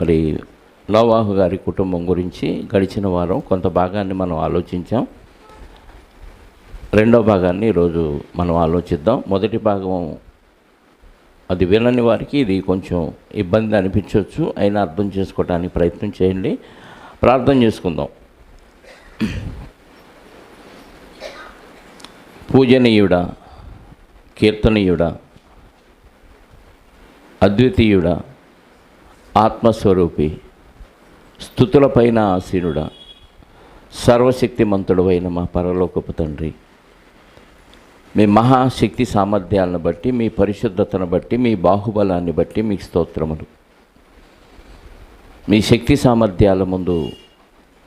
మరి నోవాహు గారి కుటుంబం గురించి గడిచిన వారం కొంత భాగాన్ని మనం ఆలోచించాం. రెండో భాగాన్ని ఈరోజు మనం ఆలోచిద్దాం. మొదటి భాగం అది వినని వారికి ఇది కొంచెం ఇబ్బంది అనిపించవచ్చు, అయినా అర్థం చేసుకోవడానికి ప్రయత్నం చేయండి. ప్రార్థన చేసుకుందాం. పూజనీయుడా, కీర్తనీయుడా, అద్వితీయుడా, ఆత్మస్వరూపి, స్తుతులపైన ఆసీనుడా, సర్వశక్తిమంతుడు అయిన మా పరలోకపు తండ్రి, మీ మహాశక్తి సామర్థ్యాలను బట్టి, మీ పరిశుద్ధతను బట్టి, మీ బాహుబలాన్ని బట్టి మీకు స్తోత్రములు. మీ శక్తి సామర్థ్యాల ముందు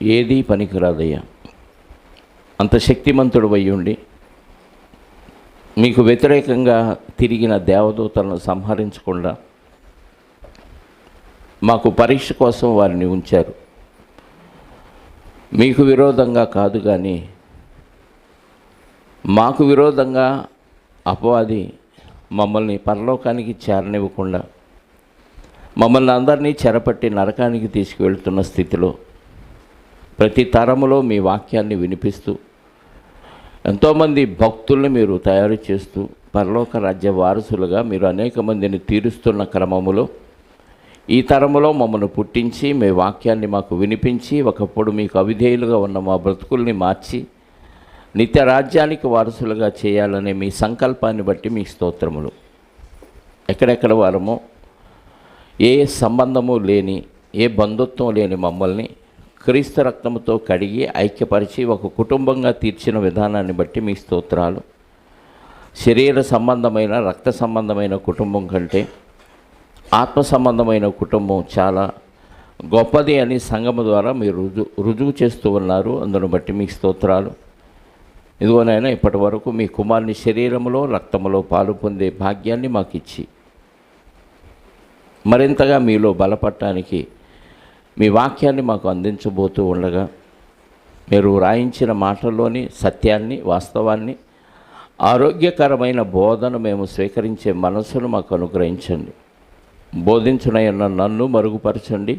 ఏదీ పనికిరాదయ్యా. అంత శక్తిమంతుడు అయ్యుండి మీకు వ్యతిరేకంగా తిరిగిన దేవదూతలను సంహరించకుండా మాకు పరీక్ష కోసం వారిని ఉంచారు. మీకు విరోధంగా కాదు కానీ మాకు విరోధంగా అపవాది మమ్మల్ని పరలోకానికి చేరనివ్వకుండా మమ్మల్ని అందరినీ చెరపట్టి నరకానికి తీసుకువెళ్తున్న స్థితిలో ప్రతి తరములో మీ వాక్యాన్ని వినిపిస్తూ ఎంతోమంది భక్తుల్ని మీరు తయారు చేస్తూ పరలోక రాజ్య వారసులుగా మీరు అనేక మందిని తీరుస్తున్న క్రమములో ఈ తరములో మమ్మల్ని పుట్టించి మీ వాక్యాన్ని మాకు వినిపించి ఒకప్పుడు మీకు అవిధేయులుగా ఉన్న మా బ్రతుకుల్ని మార్చి నిత్య రాజ్యానికి వారసులుగా చేయాలనే మీ సంకల్పాన్ని బట్టి మీ స్తోత్రములు. ఎక్కడెక్కడ వారమో ఏ సంబంధము లేని, ఏ బంధుత్వం లేని మమ్మల్ని క్రీస్తు రక్తముతో కడిగి ఐక్యపరిచి ఒక కుటుంబంగా తీర్చిన విధానాన్ని బట్టి మీ స్తోత్రాలు. శరీర సంబంధమైన, రక్త సంబంధమైన కుటుంబం కంటే ఆత్మ సంబంధమైన కుటుంబం చాలా గొప్పది అని సంఘము ద్వారా మీరు రుజువు చేస్తూ ఉన్నారు. అందును బట్టి మీకు స్తోత్రాలు. ఇదిగోనైనా ఇప్పటి వరకు మీ కుమారుని శరీరములో రక్తములో పాలు పొందే భాగ్యాన్ని మాకు ఇచ్చి మరింతగా మీలో బలపడటానికి మీ వాక్యాన్ని మాకు అందించబోతూ ఉండగా మీరు రాయించిన మాటల్లోని సత్యాన్ని, వాస్తవాన్ని, ఆరోగ్యకరమైన బోధన మేము స్వీకరించే మనసును మాకు అనుగ్రహించండి. బోధించునయన్న నన్ను మరుగుపరచండి.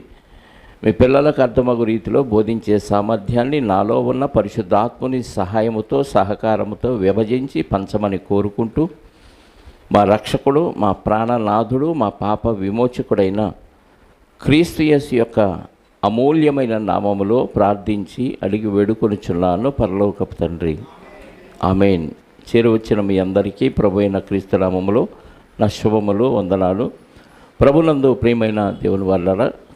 మీ పిల్లలకు అర్థమగు రీతిలో బోధించే సామర్థ్యాన్ని నాలో ఉన్న పరిశుద్ధాత్ముని సహాయముతో, సహకారముతో విభజించి పంచమని కోరుకుంటూ మా రక్షకుడు, మా ప్రాణనాథుడు, మా పాప విమోచకుడైన క్రీస్తు యేసు యొక్క అమూల్యమైన నామములో ప్రార్థించి అడిగి వేడుకొనుచున్నాను పరలోకపు తండ్రి. ఆమేన్. చేరువచ్చిన మీ అందరికీ ప్రభు అయిన క్రీస్తు నామములో నా శుభములు, వందనాలు. ప్రభునందు ప్రియమైన దేవుని వాళ్ళ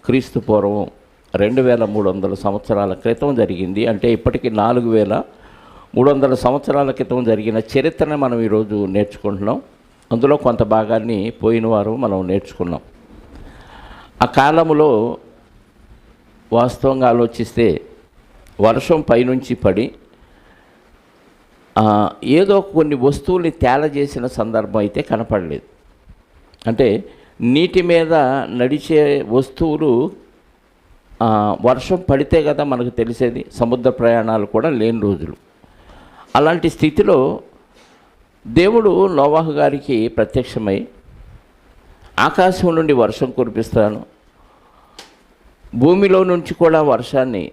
క్రీస్తు పూర్వం 2300 సంవత్సరాల క్రితం జరిగింది. అంటే ఇప్పటికీ 4300 సంవత్సరాల క్రితం జరిగిన చరిత్రను మనం ఈరోజు నేర్చుకుంటున్నాం. అందులో కొంత భాగాన్ని పోయిన వారం మనం నేర్చుకున్నాం. ఆ కాలంలో వాస్తవంగా ఆలోచిస్తే వర్షం పైనుంచి పడి ఏదో కొన్ని వస్తువుల్ని తేలజేసిన సందర్భం అయితే కనపడలేదు. అంటే నీటి మీద నడిచే వస్తువులు వర్షం పడితే కదా మనకు తెలిసేది. సముద్ర ప్రయాణాలు కూడా లేని రోజులు. అలాంటి స్థితిలో దేవుడు నోవాహు గారికి ప్రత్యక్షమై ఆకాశం నుండి వర్షం కురిపిస్తాను, భూమిలో నుంచి కూడా వర్షాన్ని,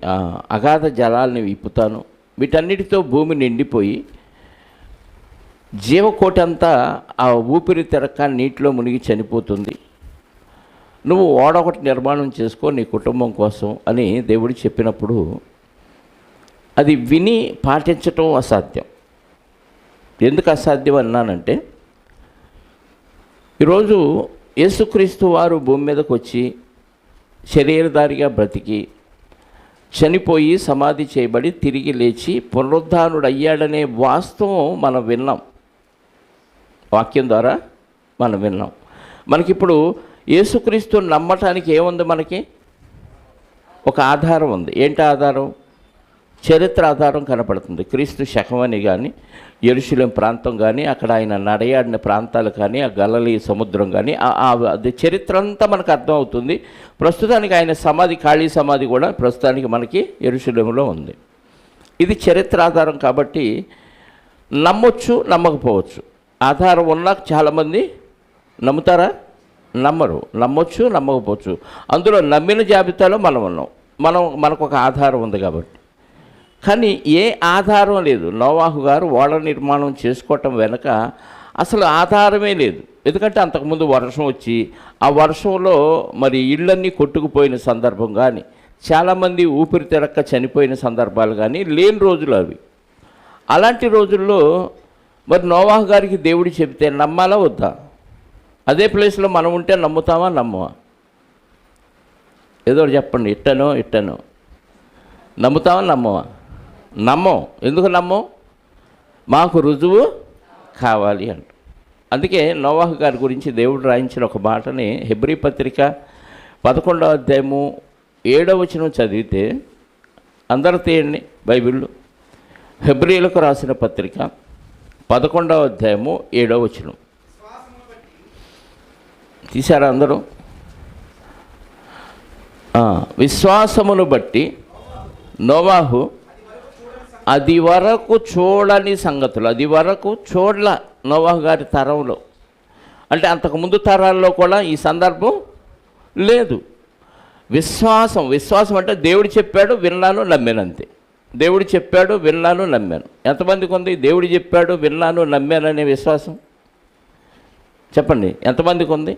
అగాధ జలాల్ని విప్పుతాను, వీటన్నిటితో భూమి నిండిపోయి జీవకోటి అంతా ఆ ఊపిరి తిరక్క నీటిలో మునిగి చనిపోతుంది. నువ్వు ఓడ ఒకటి నిర్మాణం చేసుకో నీ కుటుంబం కోసం అని దేవుడు చెప్పినప్పుడు అది విని పాటించటం అసాధ్యం. ఎందుకు అసాధ్యం అన్నానంటే ఈరోజు యేసుక్రీస్తు వారు భూమి మీదకి వచ్చి శరీరధారిగా బ్రతికి చనిపోయి సమాధి చేయబడి తిరిగి లేచి పునరుద్ధానుడు అయ్యాడనే వాస్తవం మనం విన్నాం. వాక్యం ద్వారా మనం విన్నాం. మనకిప్పుడు యేసుక్రీస్తు నమ్మటానికి ఏముంది? మనకి ఒక ఆధారం ఉంది. ఏంటి ఆధారం? చరిత్ర ఆధారం కనపడుతుంది. క్రీస్తు శకమని కానీ, యెరూషలేం ప్రాంతం కానీ, అక్కడ ఆయన నడయాడిన ప్రాంతాలు కానీ, ఆ గలిలయ సముద్రం కానీ, అది చరిత్ర అంతా మనకు అర్థమవుతుంది. ప్రస్తుతానికి ఆయన సమాధి, ఖాళీ సమాధి కూడా ప్రస్తుతానికి మనకి యెరూషలేంలో ఉంది. ఇది చరిత్ర ఆధారం కాబట్టి నమ్మొచ్చు, నమ్మకపోవచ్చు. ఆధారం ఉన్నా చాలామంది నమ్ముతారా? నమ్మరు. నమ్మొచ్చు, నమ్మకపోవచ్చు. అందులో నమ్మిన జాబితాలో మనం ఉన్నాం. మనకు ఒక ఆధారం ఉంది కాబట్టి. కానీ ఏ ఆధారం లేదు. నోవాహు గారు ఓడ నిర్మాణం చేసుకోవటం వెనుక అసలు ఆధారమే లేదు. ఎందుకంటే అంతకుముందు వర్షం వచ్చి ఆ వర్షంలో మరి ఇళ్ళన్నీ కొట్టుకుపోయిన సందర్భం కానీ, చాలామంది ఊపిరి తిరక్క చనిపోయిన సందర్భాలు కానీ లేని రోజులు అవి. అలాంటి రోజుల్లో మరి నోవాహు గారికి దేవుడు చెబితే నమ్మాలా వద్దా? అదే ప్లేస్లో మనం ఉంటే నమ్ముతామా నమ్మవా? ఏదో చెప్పండి. ఇట్టనో నమ్ముతామా నమ్మవా? నమ్మం. ఎందుకు నమ్మం? మాకు రుజువు కావాలి అంట. అందుకే నోవాహు గారి గురించి దేవుడు రాయించిన ఒక మాటని హెబ్రీ పత్రిక 11వ అధ్యాయము 7వ వచనం చదివితే, అందరూ తీయండి బైబిల్లో. హెబ్రీలకు రాసిన పత్రిక 11వ అధ్యాయము 7వ వచనం తీశారా అందరూ? విశ్వాసమును బట్టి నోవాహు అది వరకు చూడని సంగతులు, అది వరకు చూడల నోవాహు గారి తరంలో, అంటే అంతకుముందు తరాల్లో కూడా ఈ సందర్భం లేదు. విశ్వాసం అంటే దేవుడు చెప్పాడు విన్నాను నమ్మాను అంతే. దేవుడు చెప్పాడు విన్నాను నమ్మాను. ఎంతమందికి ఉంది దేవుడు చెప్పాడు విన్నాను నమ్మాను అనే విశ్వాసం? చెప్పండి, ఎంతమందికి ఉంది?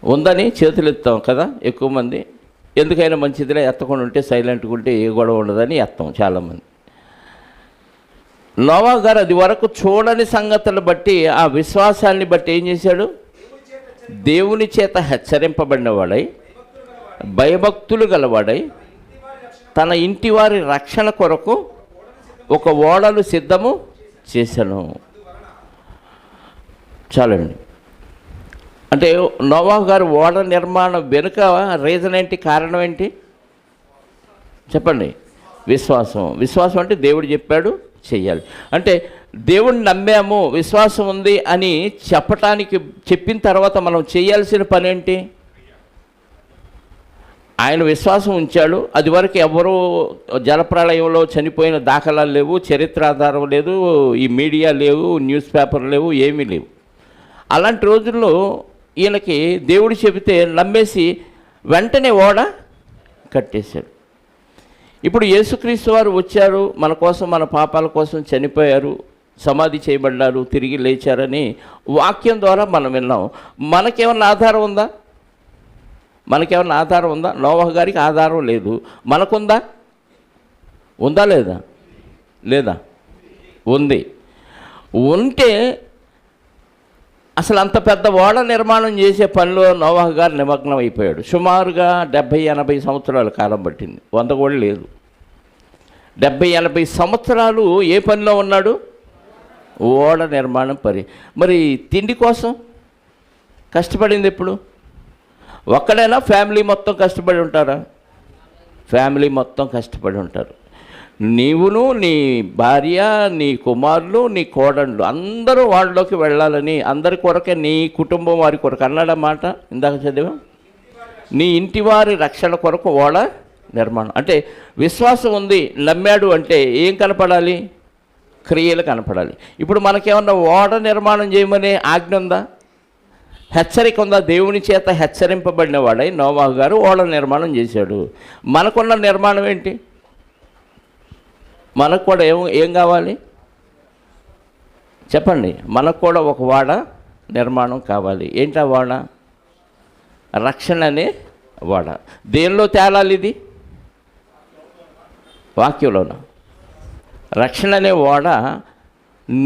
ఉందని చేతులు ఎత్తాం కదా ఎక్కువ మంది. ఎందుకైనా మంచిదిలే, ఎత్తకుండా ఉంటే సైలెంట్గా ఉంటే ఏ గొడవ ఉండదని ఎత్తాం చాలామంది. నోవాహు గారు అది వరకు చూడని సంగతులు బట్టి, ఆ విశ్వాసాన్ని బట్టి ఏం చేశాడు? దేవుని చేత హెచ్చరింపబడినవాడై, భయభక్తులు గలవాడై, తన ఇంటి వారి రక్షణ కొరకు ఒక ఓడను సిద్ధము చేశాను. చాలండి. అంటే నోవాహు గారు ఓడ నిర్మాణం వెనుక రీజన్ ఏంటి? కారణం ఏంటి చెప్పండి? విశ్వాసం అంటే దేవుడు చెప్పాడు చెయ్యాలి. అంటే దేవుడిని నమ్మాము, విశ్వాసం ఉంది అని చెప్పిన తర్వాత మనం చేయాల్సిన పని ఏంటి? ఆయన విశ్వాసం ఉంచాడు. అది వరకు ఎవరూ జలప్రళయంలో చనిపోయిన దాఖలాలు లేవు, చరిత్ర ఆధారం లేదు, ఈ మీడియా లేవు, న్యూస్ పేపర్ లేవు, ఏమీ లేవు. అలాంటి రోజుల్లో ఈయనకి దేవుడు చెబితే నమ్మేసి వెంటనే ఓడ కట్టేశాడు. ఇప్పుడు యేసుక్రీస్తు వారు వచ్చారు, మన కోసం, మన పాపాల కోసం చనిపోయారు, సమాధి చేయబడ్డారు, తిరిగి లేచారని వాక్యం ద్వారా మనం విన్నాం. మనకేమన్నా ఆధారం ఉందా? నోవాహు గారికి ఆధారం లేదు. మనకుందా? లేదా? ఉంది. ఉంటే అసలు అంత పెద్ద ఓడ నిర్మాణం చేసే పనిలో నోవాహు గారు నిమగ్నం అయిపోయాడు. సుమారుగా 70-80 సంవత్సరాల కాలం పట్టింది. 100 కూడా లేదు. 70-80 సంవత్సరాలు ఏ పనిలో ఉన్నాడు? ఓడ నిర్మాణం పని. మరి తిండి కోసం కష్టపడింది ఎప్పుడు? ఒక్కడైనా ఫ్యామిలీ మొత్తం కష్టపడి ఉంటారా? ఫ్యామిలీ మొత్తం కష్టపడి ఉంటారు. నీవును, నీ భార్య, నీ కుమారులు, నీ కోడళ్ళు అందరూ వాళ్ళలోకి వెళ్ళాలని, అందరి కొరకే, నీ కుటుంబం వారి కొరకు అన్నాడన్నమాట. ఇందాక చదివా, నీ ఇంటి వారి రక్షణ కొరకు ఓడ నిర్మాణం. అంటే విశ్వాసం ఉంది, నమ్మాడు అంటే ఏం కనపడాలి? క్రియలు కనపడాలి. ఇప్పుడు మనకేమన్నా ఓడ నిర్మాణం చేయమనే ఆజ్ఞ ఉందా? హెచ్చరిక ఉందా? దేవుని చేత హెచ్చరింపబడిన వాడై నోవాహు గారు ఓడ నిర్మాణం చేశాడు. మనకున్న నిర్మాణం ఏంటి? మనకు కూడా ఏం కావాలి చెప్పండి? మనకు కూడా ఒక ఓడ నిర్మాణం కావాలి. ఏంటా ఓడ? రక్షణ అనే ఓడ. దేనిలో తేలాలి ఇది? వాక్యంలోన. రక్షణ అనే ఓడ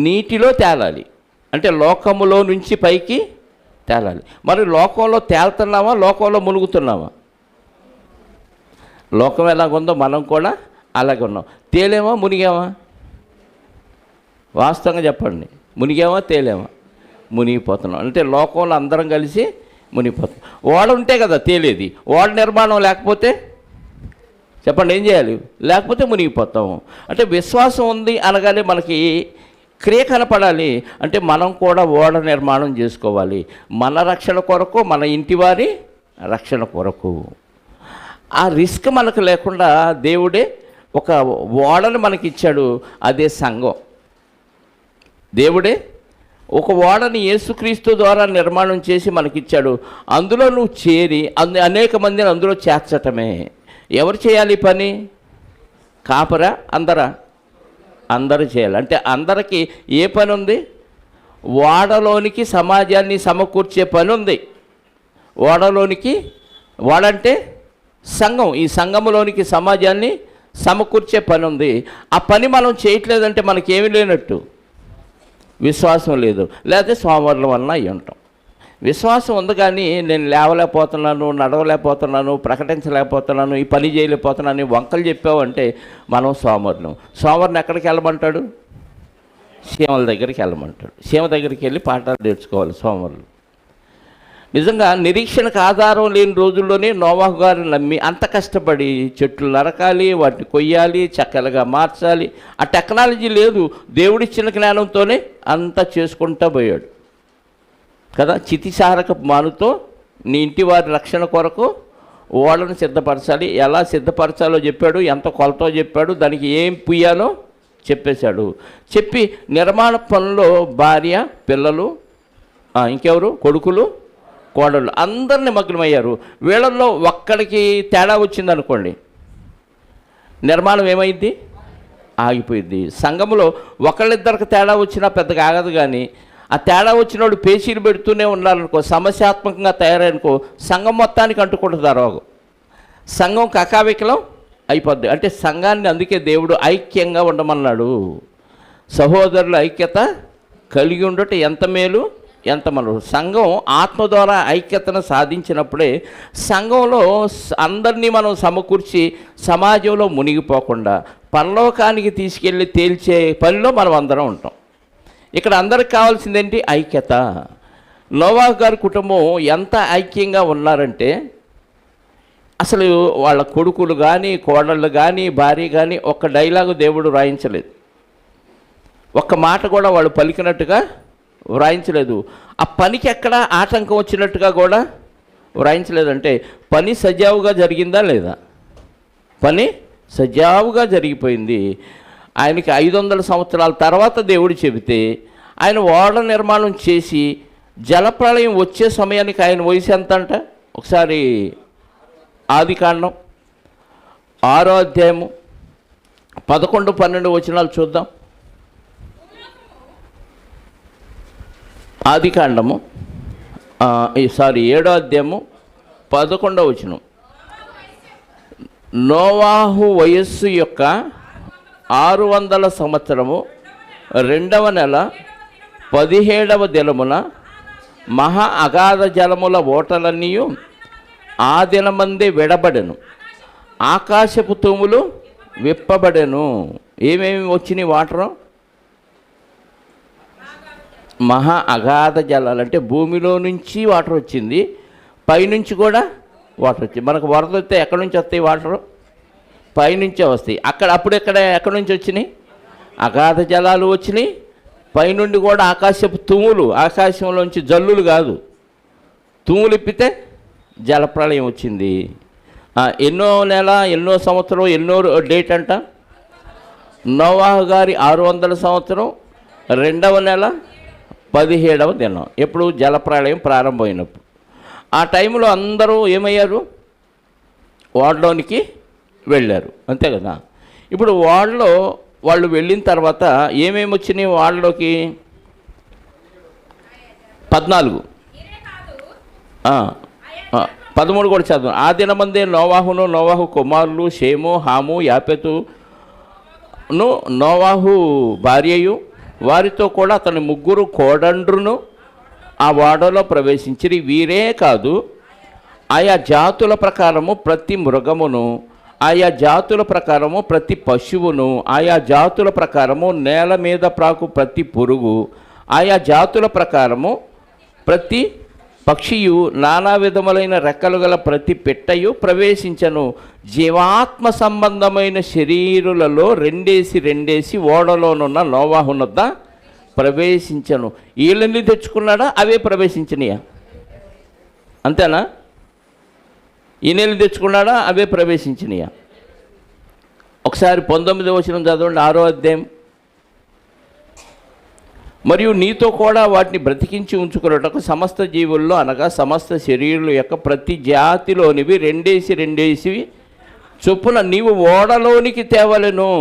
నీటిలో తేలాలి. అంటే లోకములో నుంచి పైకి తేలాలి. మరి లోకంలో తేలుతున్నామా, లోకంలో మునుగుతున్నామా? లోకం ఎలాగుందో మనం కూడా అలాగే ఉన్నాం. తేలేమా మునిగామా? వాస్తవంగా చెప్పండి, మునిగామా తేలేమా? మునిగిపోతున్నాం. అంటే లోకంలో అందరం కలిసి మునిగిపోతున్నాం. ఓడ ఉంటే కదా తేలేది. ఓడ నిర్మాణం లేకపోతే చెప్పండి ఏం చేయాలి? లేకపోతే మునిగిపోతాము. అంటే విశ్వాసం ఉంది అనగానే మనకి క్రియ కనపడాలి. అంటే మనం కూడా ఓడ నిర్మాణం చేసుకోవాలి, మన రక్షణ కొరకు, మన ఇంటి వారి రక్షణ కొరకు. ఆ రిస్క్ మనకు లేకుండా దేవుడే ఒక ఓడను మనకి ఇచ్చాడు. అదే సంఘం. దేవుడే ఒక ఓడని యేసుక్రీస్తు ద్వారా నిర్మాణం చేసి మనకిచ్చాడు. అందులో నువ్వు చేరి అనేక మందిని అందులో చేర్చటమే. ఎవరు చేయాలి పని? కాపరా? అందరూ చేయాలి. అంటే అందరికీ ఏ పని ఉంది? ఓడలోనికి సమాజాన్ని సమకూర్చే పని ఉంది. ఓడంటే సంఘం. ఈ సంఘంలోనికి సమాజాన్ని సమకూర్చే పని ఉంది. ఆ పని మనం చేయట్లేదంటే మనకేమీ లేనట్టు. విశ్వాసం లేదు, లేకపోతే సోమవారం వలన అయ్యి ఉంటాం. విశ్వాసం ఉంది కానీ నేను లేవలేకపోతున్నాను, నడవలేకపోతున్నాను, ప్రకటించలేకపోతున్నాను, ఈ పని చేయలేకపోతున్నాను, వంకలు చెప్పావంటే మనం సోమవారం ఎక్కడికి వెళ్ళమంటాడు? సీమల దగ్గరికి వెళ్ళమంటాడు. సీమ దగ్గరికి వెళ్ళి పాఠాలు నేర్చుకోవాలి సోమవారం. నిజంగా నిరీక్షణకు ఆధారం లేని రోజుల్లోనే నోవాహు గారిని నమ్మి అంత కష్టపడి చెట్లు నరకాలి, వాటిని కొయ్యాలి, చక్కలుగా మార్చాలి. ఆ టెక్నాలజీ లేదు, దేవుడిచ్చిన జ్ఞానంతోనే అంతా చేసుకుంటూ పోయాడు కదా. చితిసారక మానుతో నీ ఇంటి వారి రక్షణ కొరకు ఓడను సిద్ధపరచాలి. ఎలా సిద్ధపరచాలో చెప్పాడు, ఎంత కొలతో చెప్పాడు, దానికి ఏం పుయ్యాలో చెప్పేశాడు. చెప్పి నిర్మాణ పనుల్లో భార్య, పిల్లలు, ఇంకెవరు, కొడుకులు, కోడళ్ళు అందరు నిమగ్నమయ్యారు. వీళ్ళల్లో ఒక్కడికి తేడా వచ్చిందనుకోండి, నిర్మాణం ఏమైంది? ఆగిపోయింది. సంఘంలో ఒకళ్ళిద్దరికి తేడా వచ్చినా పెద్దగా ఆగదు. కానీ ఆ తేడా వచ్చినోడు పేచీలు పెడుతూనే ఉన్నారనుకో, సమస్యాత్మకంగా తయారనుకో, సంఘం మొత్తానికి అంటుకుంటుంది ఆ రోగం. సంఘం కకావికలం అయిపోద్ది. అంటే సంఘాన్ని అందుకే దేవుడు ఐక్యంగా ఉండమన్నాడు. సహోదరుల ఐక్యత కలిగి ఉండట ఎంత మేలు, ఎంత మనం. సంఘం ఆత్మ ద్వారా ఐక్యతను సాధించినప్పుడే సంఘంలో అందరినీ మనం సమకూర్చి సమాజంలో మునిగిపోకుండా పరలోకానికి తీసుకెళ్ళి తేల్చే పనిలో మనం అందరం ఉంటాం. ఇక్కడ అందరికి కావాల్సిందేంటి? ఐక్యత. నోవాహు గారి కుటుంబం ఎంత ఐక్యంగా ఉన్నారంటే అసలు వాళ్ళ కొడుకులు కానీ, కోడళ్ళు కానీ, భార్య కానీ ఒక్క డైలాగు దేవుడు వ్రాయించలేదు. ఒక్క మాట కూడా వాళ్ళు పలికినట్టుగా వ్రాయించలేదు. ఆ పనికి ఎక్కడ ఆటంకం వచ్చినట్టుగా కూడా వ్రాయించలేదంటే పని సజావుగా జరిగిందా లేదా? పని సజావుగా జరిగిపోయింది. ఆయనకి 500 సంవత్సరాల తర్వాత దేవుడు చెబితే ఆయన ఓడ నిర్మాణం చేసి జలప్రళయం వచ్చే సమయానికి ఆయన వయసు ఎంత అంట? ఒకసారి ఆదికాండం 6వ అధ్యాయము 11-12 వచనాలు చూద్దాం. ఆదికాండము 7వ అధ్యాయము 11వ వచనం. నోవాహు వయస్సు యొక్క 600 సంవత్సరము 2వ నెల 17వ దినమున మహా అగాధ జలముల ఓటలన్నీ ఆ దినమందే విడబడెను, ఆకాశపు తూములు విప్పబడెను. ఏమేమి వచ్చినాయి వాటరు? మహా అగాధ జలాలు అంటే భూమిలో నుంచి వాటర్ వచ్చింది, పైనుంచి కూడా వాటర్ వచ్చింది. మనకు వరద వస్తే ఎక్కడి నుంచి వస్తాయి వాటరు? పైనుంచే వస్తాయి. ఎక్కడి నుంచి వచ్చినాయి? అగాధ జలాలు వచ్చినాయి. పైనుండి కూడా ఆకాశపు తుమ్ములు, ఆకాశంలోంచి జల్లులు కాదు, తుమ్ములు ఇప్పితే జలప్రళయం వచ్చింది. ఎన్నో నెల, ఎన్నో సంవత్సరం, ఎన్నో డేట్ అంట? నోవాహు గారి 600 సంవత్సరం 2వ నెల 17వ దినం. ఎప్పుడు? జలప్రళయం ప్రారంభమైనప్పుడు. ఆ టైంలో అందరూ ఏమయ్యారు? ఓడలోనికి వెళ్ళారు, అంతే కదా. ఇప్పుడు ఓడలో వాళ్ళు వెళ్ళిన తర్వాత ఏమేమి వచ్చినాయి వాళ్ళలోకి? 14, 13 కూడా చదువు. ఆ దినమందే నోవాహు కుమారులు షేము, హాము, యాపెతును, నోవాహు భార్యయు వారితో కూడా అతని 3 కోడండ్రును ఆ ఓడలో ప్రవేశించిరి. వీరే కాదు, ఆయా జాతుల ప్రకారము ప్రతి మృగమును, ఆయా జాతుల ప్రకారము ప్రతి పశువును, ఆయా జాతుల ప్రకారము నేల మీద ప్రాకు ప్రతి పురుగు, ఆయా జాతుల ప్రకారము ప్రతి పక్షియు, నానా విధములైన రెక్కలు గల ప్రతి పిట్టయు ప్రవేశించను. జీవాత్మ సంబంధమైన శరీరులలో రెండేసి ఓడలోనున్న నోవాహునొద్ద ప్రవేశించను. వీళ్ళని తెచ్చుకున్నాడా? అవే ప్రవేశించినాయా? అంతేనా? ఈయనెళ్ళి తెచ్చుకున్నాడా? అవే ప్రవేశించినాయా? ఒకసారి 19వ వచనం చదవండి. 6వ అధ్యాయం మరియు నీతో కూడా వాటిని బ్రతికించి ఉంచుకున్నటకు సమస్త జీవుల్లో అనగా సమస్త శరీరుల యొక్క ప్రతి జాతిలోనివి రెండేసి చొప్పున నీవు ఓడలోనికి తేవలను.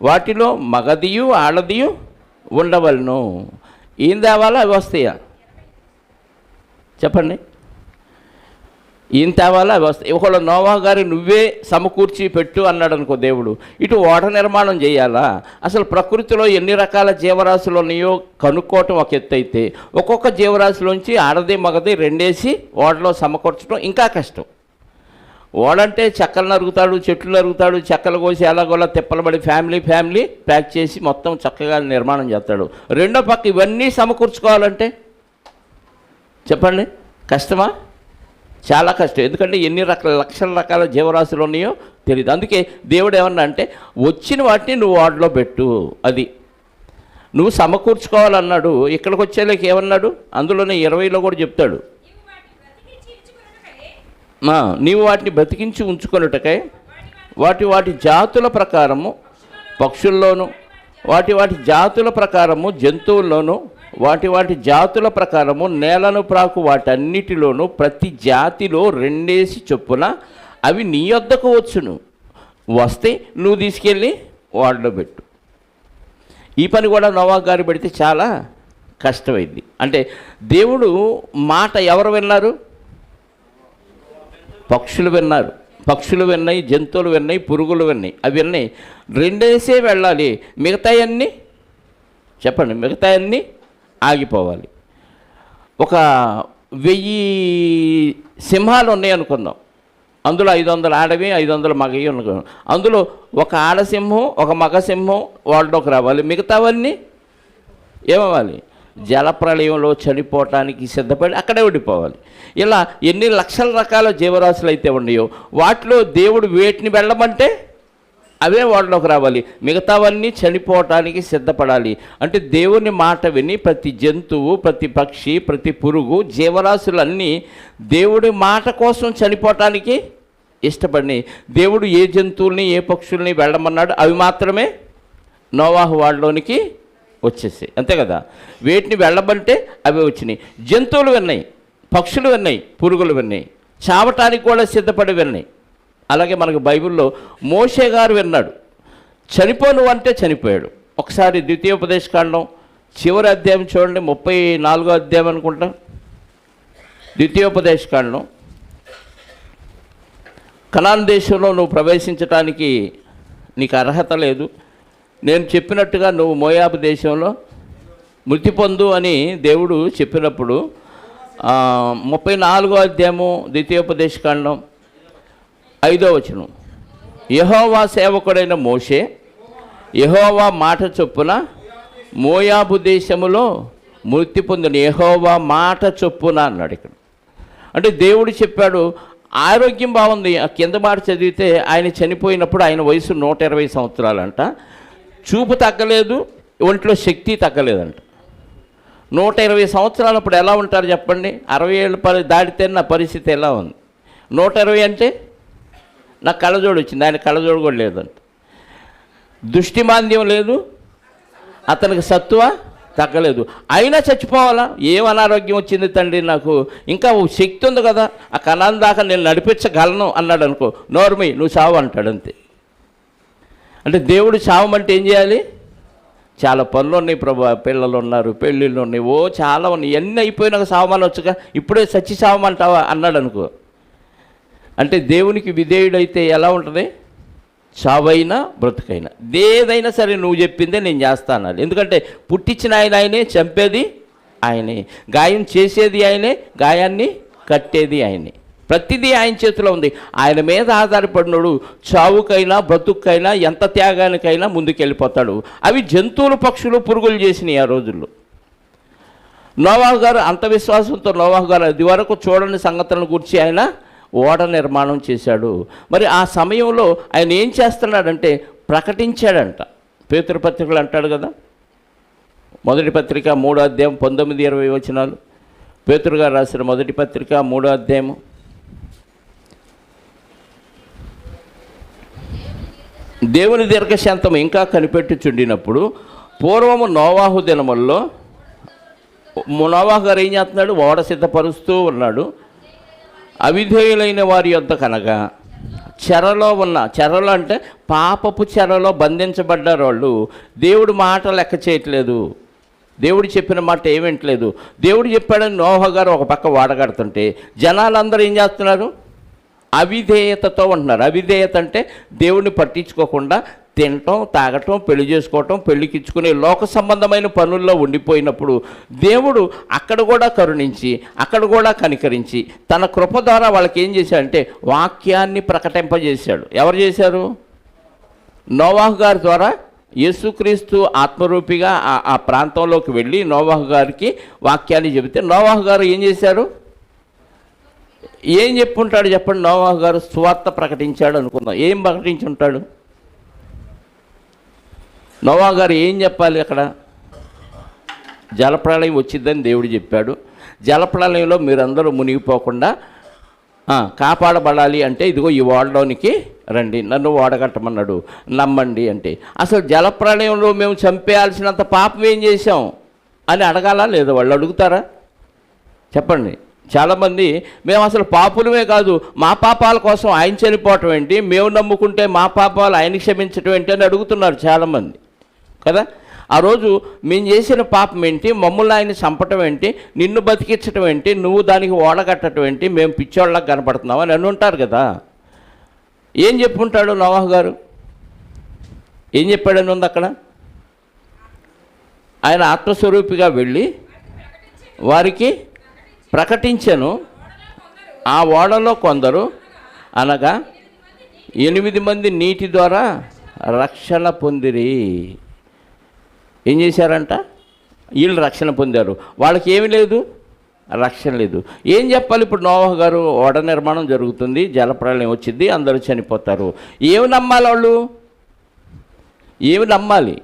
వాటిలో మగదియు ఆడదియు ఉండవలను. ఏం తేవాలా? అవి వస్తాయా? చెప్పండి. ఏం తేవాలా? అవి వస్తాయి. ఒకళ్ళు నోవా గారి నువ్వే సమకూర్చి పెట్టు అన్నాడు అనుకో దేవుడు. ఇటు ఓడ నిర్మాణం చేయాలా? అసలు ప్రకృతిలో ఎన్ని రకాల జీవరాశులు ఉన్నాయో కనుక్కోవటం ఒక ఎత్తు అయితే, ఒక్కొక్క జీవరాశిలోంచి ఆడది మగది రెండేసి ఓడలో సమకూర్చడం ఇంకా కష్టం. ఓడంటే చెక్కలు నరుగుతాడు, చెట్లు నరుగుతాడు, చెక్కలు కోసి ఎలాగోలా తిప్పలబడి ఫ్యామిలీ ప్యాక్ చేసి మొత్తం చక్కగా నిర్మాణం చేస్తాడు. రెండో పక్క ఇవన్నీ సమకూర్చుకోవాలంటే చెప్పండి, కష్టమా? చాలా కష్టం. ఎందుకంటే ఎన్ని లక్షల రకాల జీవరాశులు ఉన్నాయో తెలియదు. అందుకే దేవుడు ఏమన్నా అంటే వచ్చిన వాటిని నువ్వు ఓడలో పెట్టు, అది నువ్వు సమకూర్చుకోవాలన్నాడు. ఇక్కడికి వచ్చేలేక ఏమన్నాడు? అందులోనే 20లో కూడా చెప్తాడు, నీవు వాటిని బ్రతికించి ఉంచుకొనుటకై వాటి జాతుల ప్రకారము పక్షుల్లోనూ, వాటి జాతుల ప్రకారము జంతువుల్లోనూ, వాటి జాతుల ప్రకారము నేలను ప్రాకు వాటన్నిటిలోనూ ప్రతి జాతిలో రెండేసి చొప్పున అవి నీ వద్దకు వచ్చును. వస్తే నువ్వు తీసుకెళ్ళి వాటిలో పెట్టు. ఈ పని కూడా నోవా గారు పెడితే చాలా కష్టమైంది. అంటే దేవుడు మాట ఎవరు విన్నారు? పక్షులు విన్నారు. పక్షులు విన్నాయి, జంతువులు విన్నాయి, పురుగులు విన్నాయి. అవి విన్నాయి. రెండేసే వెళ్ళాలి, మిగతాయన్నీ చెప్పండి, మిగతాయన్నీ ఆగిపోవాలి. ఒక 1000 సింహాలు ఉన్నాయి అనుకుందాం. అందులో 500 ఆడవి 500 మగవి అనుకున్నాం. అందులో ఒక ఆడసింహం ఒక మగ సింహం వాళ్ళలోకి రావాలి. మిగతావన్నీ ఏమవ్వాలి? జలప్రళయంలో చనిపోవటానికి సిద్ధపడి అక్కడే ఉండిపోవాలి. ఇలా ఎన్ని లక్షల రకాల జీవరాశులు అయితే ఉన్నాయో వాటిలో దేవుడు వేటిని వెళ్ళమంటే అవే వాళ్ళలోకి రావాలి, మిగతావన్నీ చనిపోవటానికి సిద్ధపడాలి. అంటే దేవుని మాట విని ప్రతి జంతువు, ప్రతి పక్షి, ప్రతి పురుగు, జీవరాశులన్నీ దేవుడి మాట కోసం చనిపోవటానికి ఇష్టపడినాయి. దేవుడు ఏ జంతువుల్ని ఏ పక్షుల్ని వెళ్ళమన్నాడు అవి మాత్రమే నోవాహు వాళ్ళలోనికి వచ్చేసాయి. అంతే కదా? వేటిని వెళ్ళమంటే అవి వచ్చినాయి. జంతువులు విన్నాయి, పక్షులు విన్నాయి, పురుగులు విన్నాయి, చావటానికి కూడా సిద్ధపడి విన్నాయి. అలాగే మనకు బైబిల్లో మోషే గారు విన్నాడు, చనిపోను అంటే చనిపోయాడు. ఒకసారి ద్వితీయోపదేశకాండం చివరి అధ్యాయం చూడండి, 34వ అధ్యాయం అనుకుంటా. ద్వితీయోపదేశకాండం, కనాన్ దేశంలో నువ్వు ప్రవేశించడానికి నీకు అర్హత లేదు, నేను చెప్పినట్టుగా నువ్వు మోయాబు దేశంలో మృతి పొందు అని దేవుడు చెప్పినప్పుడు 34వ అధ్యాయము ద్వితీయోపదేశకాండం 5వ వచనం, యెహోవా సేవకుడైన మోషే యెహోవా మాట చొప్పున మోయాబు దేశములో మృతి పొందిన యెహోవా మాట చొప్పున అన్నాడు. ఇక్కడ అంటే దేవుడు చెప్పాడు. ఆరోగ్యం బాగుంది. ఆ కింద మాట చదివితే ఆయన చనిపోయినప్పుడు ఆయన వయసు 120 సంవత్సరాలంట. చూపు తగ్గలేదు, ఒంట్లో శక్తి తగ్గలేదంట. 120 సంవత్సరాలప్పుడు ఎలా ఉంటారు చెప్పండి? 60 ఏళ్ళు దాటితే నా పరిస్థితి ఎలా ఉంది? 120 అంటే నాకు కళ్ళజోడు వచ్చింది, ఆయన కళ్ళజోడు కూడా లేదంట. దృష్టిమాంద్యం లేదు, అతనికి సత్తువ తగ్గలేదు, అయినా చచ్చిపోవాలా? ఏం అనారోగ్యం వచ్చింది తండ్రి నాకు, ఇంకా శక్తి ఉంది కదా, ఆ కణాల దాకా నేను నడిపించగలను అన్నాడు అనుకో, నోర్మి నువ్వు చావు అంటాడు అంతే. అంటే దేవుడు చావమంటే ఏం చేయాలి? చాలా పనులు ఉన్నాయి ప్రభు, పిల్లలు ఉన్నారు, పెళ్ళిళ్ళు ఉన్నాయి, చాలా ఉన్నాయి, ఎన్ని అయిపోయినాక సావమానొచ్చుగా, ఇప్పుడే చచ్చి సావమంటావా అన్నాడు అనుకో. అంటే దేవునికి విధేయుడైతే ఎలా ఉంటుంది? చావైనా బ్రతుకైనా ఏదైనా సరే నువ్వు చెప్పిందే నేను చేస్తాను. ఎందుకంటే పుట్టించిన ఆయనే, చంపేది ఆయనే, గాయం చేసేది ఆయనే, గాయాన్ని కట్టేది ఆయనే, ప్రతిదీ ఆయన చేతిలో ఉంది. ఆయన మీద ఆధారపడినోడు చావుకైనా బ్రతుక్కైనా ఎంత త్యాగానికైనా ముందుకెళ్ళిపోతాడు. అవి జంతువులు, పక్షులు, పురుగులు చేసినాయి ఆ రోజుల్లో. నోవాహు గారు అంత విశ్వాసంతో నోవాహు గారు అది వరకు చూడని సంగతులను గురించి ఆయన ఓడ నిర్మాణం చేశాడు. మరి ఆ సమయంలో ఆయన ఏం చేస్తున్నాడంటే ప్రకటించాడంట. పేతురు పత్రికలు అంటాడు కదా, మొదటి పత్రిక 3వ అధ్యాయం 19-20 వచనాలు. పేతురు గారు రాసిన మొదటి పత్రిక 3వ అధ్యాయము. దేవుని దీర్ఘశాంతం ఇంకా కనిపెట్టుచుండినప్పుడు పూర్వము నోవాహు దినముల్లో నోవాహు గారు ఏం చేస్తున్నాడు? ఓడ సిద్ధపరుస్తూ ఉన్నాడు. అవిధేయులైన వారి యొద్ద కనగా చెరలో అంటే పాపపు చెరలో బంధించబడ్డారు వాళ్ళు. దేవుడు మాట లెక్క చేయట్లేదు, దేవుడు చెప్పిన మాట ఏమింటలేదు. దేవుడు చెప్పాడని నోవాహు గారు ఒక పక్క వాడగడుతుంటే జనాలందరూ ఏం చేస్తున్నారు? అవిధేయతతో ఉంటున్నారు. అవిధేయత అంటే దేవుడిని పట్టించుకోకుండా తినటం, తాగటం, పెళ్లి చేసుకోవటం, పెళ్లికిచ్చుకునే లోక సంబంధమైన పనుల్లో ఉండిపోయినప్పుడు దేవుడు అక్కడ కూడా కరుణించి, అక్కడ కూడా కనికరించి తన కృప ద్వారా వాళ్ళకి ఏం చేశాడంటే వాక్యాన్ని ప్రకటింపజేశాడు. ఎవరు చేశారు? నోవాహు గారి ద్వారా యేసుక్రీస్తు ఆత్మరూపిగా ఆ ప్రాంతంలోకి వెళ్ళి నోవాహు గారికి వాక్యాన్ని చెబితే నోవాహు గారు ఏం చేశారు? ఏం చెప్పుంటాడు చెప్పండి? నోవాహు గారు సువార్త ప్రకటించాడు అనుకుందాం. ఏం ప్రకటించి ఉంటాడు? నోవాహు గారు ఏం చెప్పాలి అక్కడ? జలప్రళయం వచ్చిందని దేవుడు చెప్పాడు. జలప్రళయంలో మీరందరూ మునిగిపోకుండా కాపాడబడాలి అంటే ఇదిగో ఈ ఓడలోనికి రండి, నన్ను ఓడగట్టమన్నాడు, నమ్మండి అంటే. అసలు జలప్రళయంలో మేము చంపేయాల్సినంత పాపం ఏం చేశాం అని అడగాలా లేదా? వాళ్ళు అడుగుతారా చెప్పండి? చాలామంది మేము అసలు పాపులమే కాదు, మా పాపాల కోసం ఆయన చనిపోవటం ఏంటి, మేము నమ్ముకుంటే మా పాపాలు ఆయన క్షమించటం ఏంటి అని అడుగుతున్నారు చాలామంది కదా. ఆ రోజు మేము చేసిన పాపం ఏంటి, మమ్మల్ని ఆయన చంపటం ఏంటి, నిన్ను బతికించటం ఏంటి, నువ్వు దానికి ఓడగట్టడం ఏంటి, మేము పిచ్చోళ్ళకి కనపడుతున్నావు అని ఉంటారు కదా. ఏం చెప్పుంటాడు నోవాహు గారు? ఏం చెప్పాడని ఉంది అక్కడ? ఆయన ఆత్మస్వరూపిగా వెళ్ళి వారికి ప్రకటించెను, ఆ ఓడలో కొందరు అనగా 8 మంది నీటి ద్వారా రక్షణ పొందిరి. ఏం చేశారంట? వీళ్ళు రక్షణ పొందారు, వాళ్ళకి ఏమీ లేదు, రక్షణ లేదు. ఏం చెప్పాలి ఇప్పుడు? నోవాహు గారు ఓడ నిర్మాణం జరుగుతుంది, జలప్రళయం వచ్చింది, అందరూ చనిపోతారు. ఏమి నమ్మాలి వాళ్ళు? ఏమి నమ్మాలి?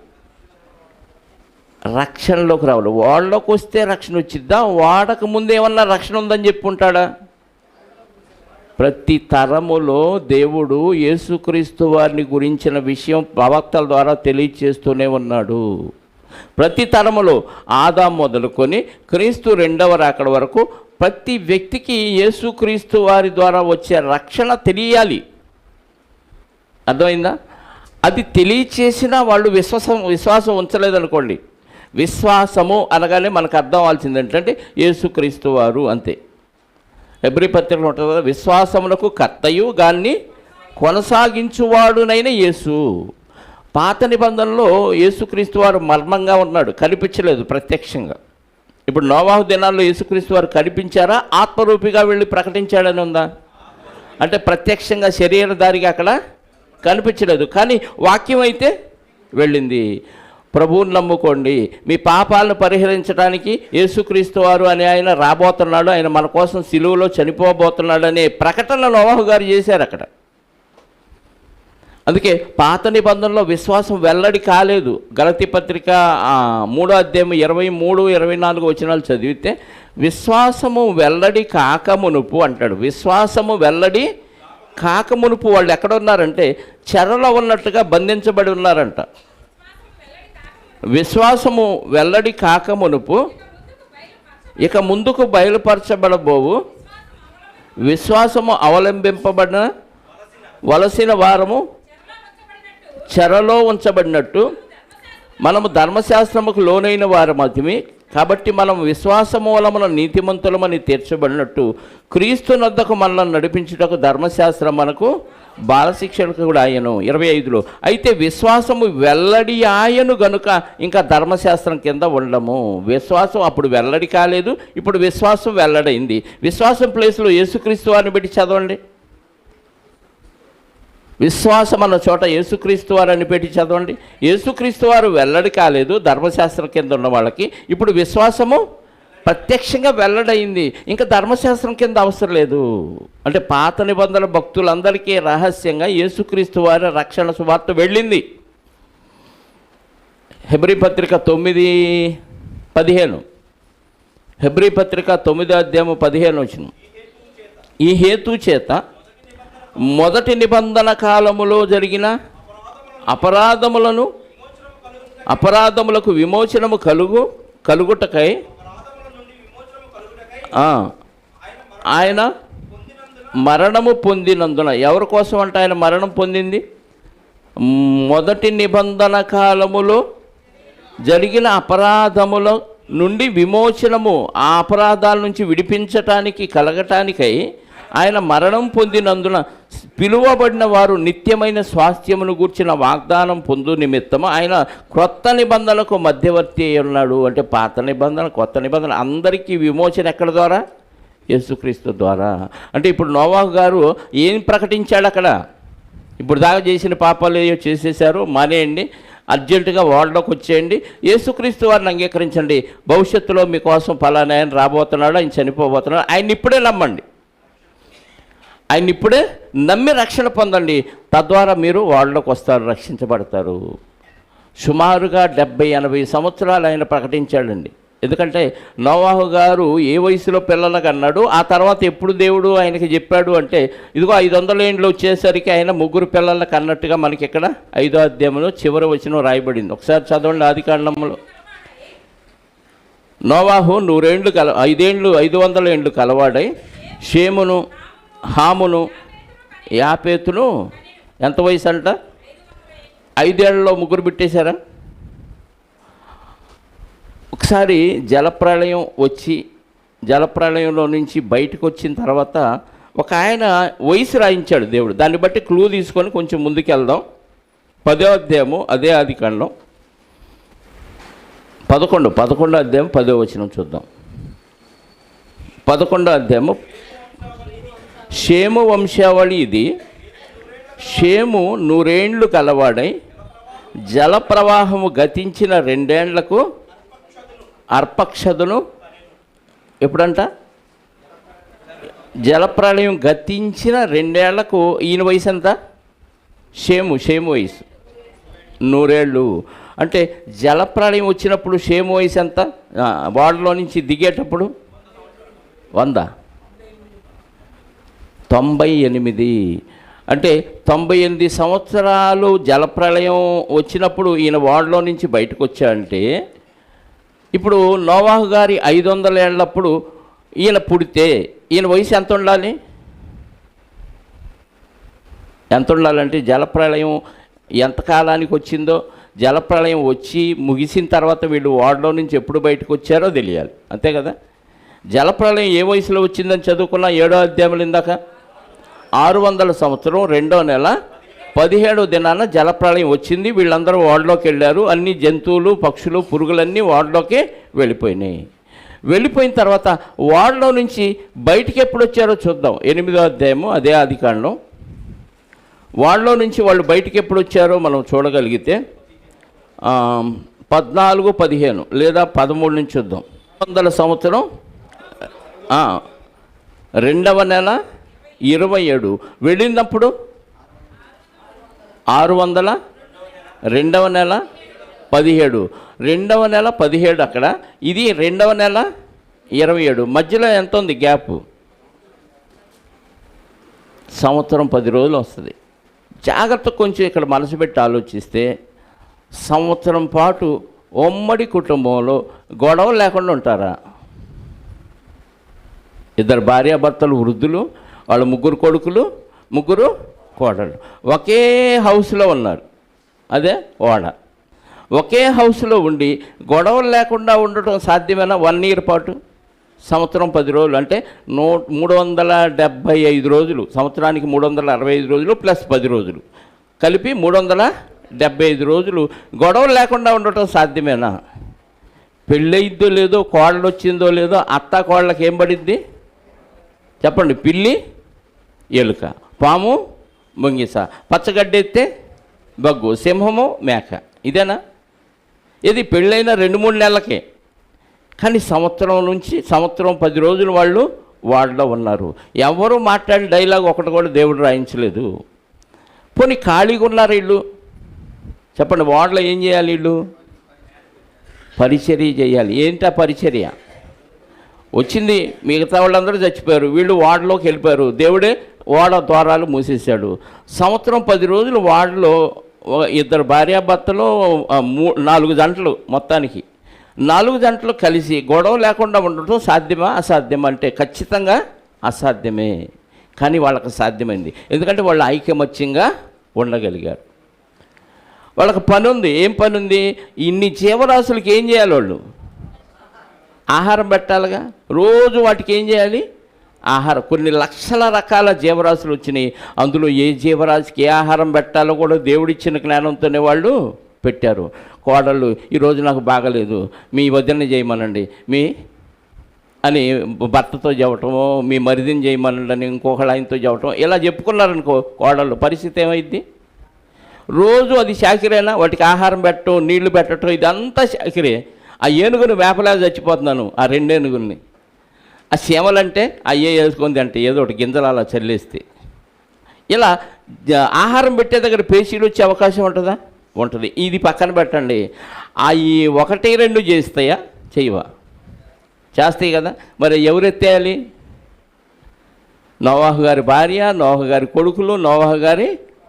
రక్షణలోకి రావాలి. ఓడలోకి వస్తే రక్షణ వచ్చిద్దా? ఓడకు ముందు ఏమన్నా రక్షణ ఉందని చెప్పుంటాడా? ప్రతి తరములో దేవుడు యేసుక్రీస్తు వారిని గురించిన విషయం ప్రవక్తల ద్వారా తెలియచేస్తూనే ఉన్నాడు. ప్రతి తరములో ఆదాం మొదలుకొని క్రీస్తు 2వ రాకడ వరకు ప్రతి వ్యక్తికి యేసుక్రీస్తు వారి ద్వారా వచ్చే రక్షణ తెలియాలి. అర్థమైందా? అది తెలియచేసినా వాళ్ళు విశ్వాసం ఉంచలేదనుకోండి. విశ్వాసము అనగానే మనకు అర్థం అవ్వాల్సింది ఏంటంటే యేసుక్రీస్తు వారు అంతే. హెబ్రీ పత్రికలో ఉంటుంది కదా, విశ్వాసమునకు కర్తయు గాన్ని కొనసాగించువాడునైన యేసు. పాత నిబంధనలో యేసుక్రీస్తు వారు మర్మంగా ఉన్నాడు, కనిపించలేదు ప్రత్యక్షంగా. ఇప్పుడు నోవాహు దినాల్లో యేసుక్రీస్తు వారు కనిపించారా? ఆత్మరూపిగా వెళ్ళి ప్రకటించాడని ఉందా? అంటే ప్రత్యక్షంగా శరీరధారిగా అక్కడ కనిపించలేదు, కానీ వాక్యం అయితే వెళ్ళింది. ప్రభువుని నమ్ముకోండి, మీ పాపాలను పరిహరించడానికి యేసుక్రీస్తు వారు అని ఆయన రాబోతున్నాడు, ఆయన మన కోసం సిలువలో చనిపోబోతున్నాడు అనే ప్రకటన నోవాహు గారు చేశారు అక్కడ. అందుకే పాత నిబంధనలో విశ్వాసం వెల్లడి కాలేదు. గలతీ పత్రిక 3వ అధ్యాయం 23-24 వచనాలు చదివితే విశ్వాసము వెల్లడి కాకమునుపు అంటాడు. విశ్వాసము వెల్లడి కాకమునుపు వాళ్ళు ఎక్కడ ఉన్నారంటే చెరలో ఉన్నట్టుగా బంధించబడి ఉన్నారంట. విశ్వాసము వెల్లడి కాకమునుపు ఇక ముందుకు బయలుపరచబడబోవు విశ్వాసము అవలంబింపబడిన వలసిన వారము చెరలో ఉంచబడినట్టు మనము ధర్మశాస్త్రముకు లోనైన వారమతిమి. కాబట్టి మనం విశ్వాసమూలమున నీతిమంతులమని తీర్చబడినట్టు క్రీస్తు నొద్దకు మనల్ని నడిపించుటకు ధర్మశాస్త్రం మనకు బాలశిక్షకు కూడా ఆయను. 25లో అయితే విశ్వాసము వెల్లడి ఆయను గనుక ఇంకా ధర్మశాస్త్రం కింద ఉండము. విశ్వాసం అప్పుడు వెల్లడి కాలేదు, ఇప్పుడు విశ్వాసం వెల్లడైంది. విశ్వాసం ప్లేస్లో యేసుక్రీస్తు వారిని పెట్టి చదవండి. విశ్వాసం అన్న చోట యేసుక్రీస్తు వారిని పెట్టి చదవండి. యేసుక్రీస్తు వారు వెల్లడి కాలేదు ధర్మశాస్త్రం కింద ఉన్న వాళ్ళకి, ఇప్పుడు విశ్వాసము ప్రత్యక్షంగా వెల్లడైంది, ఇంకా ధర్మశాస్త్రం కింద అవసరం లేదు. అంటే పాత నిబంధన భక్తులందరికీ రహస్యంగా యేసుక్రీస్తు వారి రక్షణ సువార్త వెళ్ళింది. హెబ్రీ పత్రిక 9:15, హెబ్రీ పత్రిక 9వ అధ్యాయం 15 వచనం. ఈ హేతు చేత మొదటి నిబంధన కాలములో జరిగిన అపరాధములకు విమోచనము కలుగుటకై ఆయన మరణము పొందినందున, ఎవరి కోసం అంటే ఆయన మరణం పొందింది? మొదటి నిబంధన కాలములో జరిగిన అపరాధముల నుండి విమోచనము, ఆ అపరాధాల నుంచి విడిపించటానికి కలగటానికై ఆయన మరణం పొందినందున పిలువబడిన వారు నిత్యమైన స్వాస్థ్యమును గూర్చిన వాగ్దానం పొందు నిమిత్తము ఆయన క్రొత్త నిబంధనలకు మధ్యవర్తి అయి ఉన్నాడు. అంటే పాత నిబంధన, కొత్త నిబంధన అందరికీ విమోచన ఎక్కడి ద్వారా? యేసుక్రీస్తు ద్వారా. అంటే ఇప్పుడు నోవాహు గారు ఏం ప్రకటించాడు అక్కడ? ఇప్పుడు దాకా చేసిన పాపాలు ఏవో చేసేసారు, మానేయండి, అర్జెంటుగా ఓడలోకి వచ్చేయండి, యేసుక్రీస్తు వారిని అంగీకరించండి, భవిష్యత్తులో మీకోసం ఫలానా ఆయన రాబోతున్నాడు, ఆయన చనిపోబోతున్నాడు, ఆయన ఇప్పుడే నమ్మండి, ఆయన ఇప్పుడే నమ్మి రక్షణ పొందండి, తద్వారా మీరు ఓడలోకి వస్తారు, రక్షించబడతారు. సుమారుగా 70-80 సంవత్సరాలు ఆయన ప్రకటించాడండి. ఎందుకంటే నోవాహు గారు ఏ వయసులో పిల్లలకు అన్నాడు, ఆ తర్వాత ఎప్పుడు దేవుడు ఆయనకి చెప్పాడు అంటే ఇదిగో 500 ఏండ్లు వచ్చేసరికి ఆయన 3 పిల్లలకు అన్నట్టుగా మనకి ఇక్కడ 5వ అధ్యాయంలో చివరి వచనం రాయబడింది. ఒకసారి చదవండి ఆదికాండములో. నోవాహు 500 ఏండ్లు కలవాడై షేమును, హామును, యాపేతును ఎంత వయసు అంట? 5 ఏళ్లలో 3 పెట్టేశారా? ఒకసారి జలప్రళయం వచ్చి జలప్రళయంలో నుంచి బయటకు వచ్చిన తర్వాత ఒక ఆయన వయసు రాయించాడు దేవుడు. దాన్ని బట్టి క్లూ తీసుకొని కొంచెం ముందుకు వెళ్దాం. 10వ అధ్యాయము అదే ఆదికాండం 11వ అధ్యాయం 10వ వచనం చూద్దాం. 11వ అధ్యాయము షేము వంశావళి ఇది. షేము 100 ఏండ్లు కలవాడై జలప్రవాహము గతించిన 2 ఏండ్లకు అర్పక్షదును, ఎప్పుడంట? జలప్రళయం గతించిన 2 ఏళ్లకు ఈయన వయసు ఎంత? షేము వయసు 100 ఏళ్ళు. అంటే జలప్రళయం వచ్చినప్పుడు షేము వయసు ఎంత? వాడలో నుంచి దిగేటప్పుడు 98. అంటే 98 సంవత్సరాలు జలప్రళయం వచ్చినప్పుడు ఈయన వాడలో నుంచి బయటకు వచ్చాడంటే ఇప్పుడు నోవాహు గారి 500 ఏళ్ళప్పుడు ఈయన పుడితే ఈయన వయసు ఎంత ఉండాలి? ఎంత ఉండాలంటే జలప్రళయం ఎంతకాలానికి వచ్చిందో, జలప్రళయం వచ్చి ముగిసిన తర్వాత వీళ్ళు వాడలో నుంచి ఎప్పుడు బయటకు వచ్చారో తెలియాలి, అంతే కదా? జలప్రళయం ఏ వయసులో వచ్చిందని చదువుకున్న 7వ అధ్యాయంలో ఇందాక 600 సంవత్సరం 2వ నెల 17వ దినాన జలప్రళయం వచ్చింది. వీళ్ళందరూ ఓడలోకి వెళ్ళారు. అన్ని జంతువులు, పక్షులు, పురుగులన్నీ ఓడలోకి వెళ్ళిపోయినాయి. వెళ్ళిపోయిన తర్వాత ఓడలో నుంచి బయటికి ఎప్పుడు వచ్చారో చూద్దాం. 8వ అధ్యాయము అదే ఆదికాండం. ఓడలో నుంచి వాళ్ళు బయటికి ఎప్పుడు వచ్చారో మనం చూడగలిగితే 14, 15 లేదా 13 నుంచి చూద్దాం. 100 సంవత్సరం 2వ నెల 27 వెళ్ళినప్పుడు 600 2వ నెల 17 2వ నెల 17 అక్కడ, ఇది 2వ నెల 27. మధ్యలో ఎంత ఉంది గ్యాప్? సంవత్సరం 10 రోజులు వస్తుంది. జాగ్రత్త కొంచెం ఇక్కడ మనసు పెట్టి ఆలోచిస్తే సంవత్సరం పాటు ఉమ్మడి కుటుంబంలో గొడవ లేకుండా ఉంటారా? 2 భార్యాభర్తలు వృద్ధులు, వాళ్ళ 3 కొడుకులు, 3 కోడళ్ళు ఒకే హౌస్లో ఉన్నారు. అదే ఓడ. ఒకే హౌస్లో ఉండి గొడవలు లేకుండా ఉండటం సాధ్యమేనా? 1 ఇయర్ పాటు, సంవత్సరం 10 రోజులు అంటే 375 రోజులు, సంవత్సరానికి 365 రోజులు ప్లస్ 10 రోజులు కలిపి 375 రోజులు గొడవలు లేకుండా ఉండటం సాధ్యమేనా? పెళ్ళయిద్దో లేదో, కోడలు వచ్చిందో లేదో, అత్త కోళ్ళకి ఏం పడిద్ది చెప్పండి? పిల్లి, ఎలుక, పాము, ముంగిస, పచ్చగడ్డి ఎత్తే బగ్గు, సింహము, మేక. ఇదేనా? ఇది పెళ్ళైన 2-3 నెలలకే. కానీ సంవత్సరం 10 రోజులు వాళ్ళు వాడలో ఉన్నారు. ఎవరు మాట్లాడే డైలాగ్ ఒకటి కూడా దేవుడు రాయించలేదు. పోనీ ఖాళీగా ఉన్నారు వీళ్ళు. చెప్పండి, వాడలో ఏం చేయాలి వీళ్ళు? పరిచర్య చేయాలి. ఏంటా పరిచర్య? వచ్చింది, మిగతా వాళ్ళందరూ చచ్చిపోయారు, వీళ్ళు వాడలోకి వెళ్ళిపోయారు. దేవుడే ఓడ ద్వారాలు మూసేశాడు. సంవత్సరం 10 రోజులు వాడలో 2 భార్యాభర్తలు 4 జంటలు మొత్తానికి 4 జంటలు కలిసి గొడవ లేకుండా ఉండటం సాధ్యమా అసాధ్యమా అంటే ఖచ్చితంగా అసాధ్యమే. కానీ వాళ్ళకి సాధ్యమైంది, ఎందుకంటే వాళ్ళు ఐకమత్యంగా ఉండగలిగారు. వాళ్ళకి పని ఉంది. ఏం పని ఉంది? ఇన్ని జీవరాశులకి ఏం చేయాలి? వాళ్ళు ఆహారం పెట్టాలిగా. రోజు వాటికి ఏం చేయాలి? ఆహారం. కొన్ని లక్షల రకాల జీవరాశులు వచ్చినాయి. అందులో ఏ జీవరాశికి ఏ ఆహారం పెట్టాలో కూడా దేవుడిచ్చిన జ్ఞానంతోనే వాళ్ళు పెట్టారు. కోడళ్ళు ఈరోజు నాకు బాగలేదు, మీ వదిన చేయమనండి, మీ అని భర్తతో చెప్పటము, మీ మరిదిని చేయమనండి అని ఇంకొకళ్ళు ఆయనతో చెప్పటం, ఇలా చెప్పుకున్నారనుకో కోడళ్ళు, పరిస్థితి ఏమైంది? రోజు అది శాకిరేనా? వాటికి ఆహారం పెట్టడం, నీళ్లు పెట్టడం, ఇదంతా శాకిరే. ఆ ఏనుగుని వేపలా చచ్చిపోతున్నాను, ఆ 2 ఏనుగుల్ని. ఆ సీమలంటే అయ్యే వేసుకుంది అంటే ఏదో ఒకటి గింజలు అలా చల్లేస్తే. ఇలా ఆహారం పెట్టే దగ్గర పేషీలు వచ్చే అవకాశం ఉంటుందా? ఉంటుంది. ఇది పక్కన పెట్టండి. అవి 1, 2 చేస్తాయా? చేయవా? చేస్తాయి కదా. మరి ఎవరు ఎత్తేయాలి? నోవాహు గారి భార్య, నోవాహు గారి కొడుకులు, నోవాహు గారి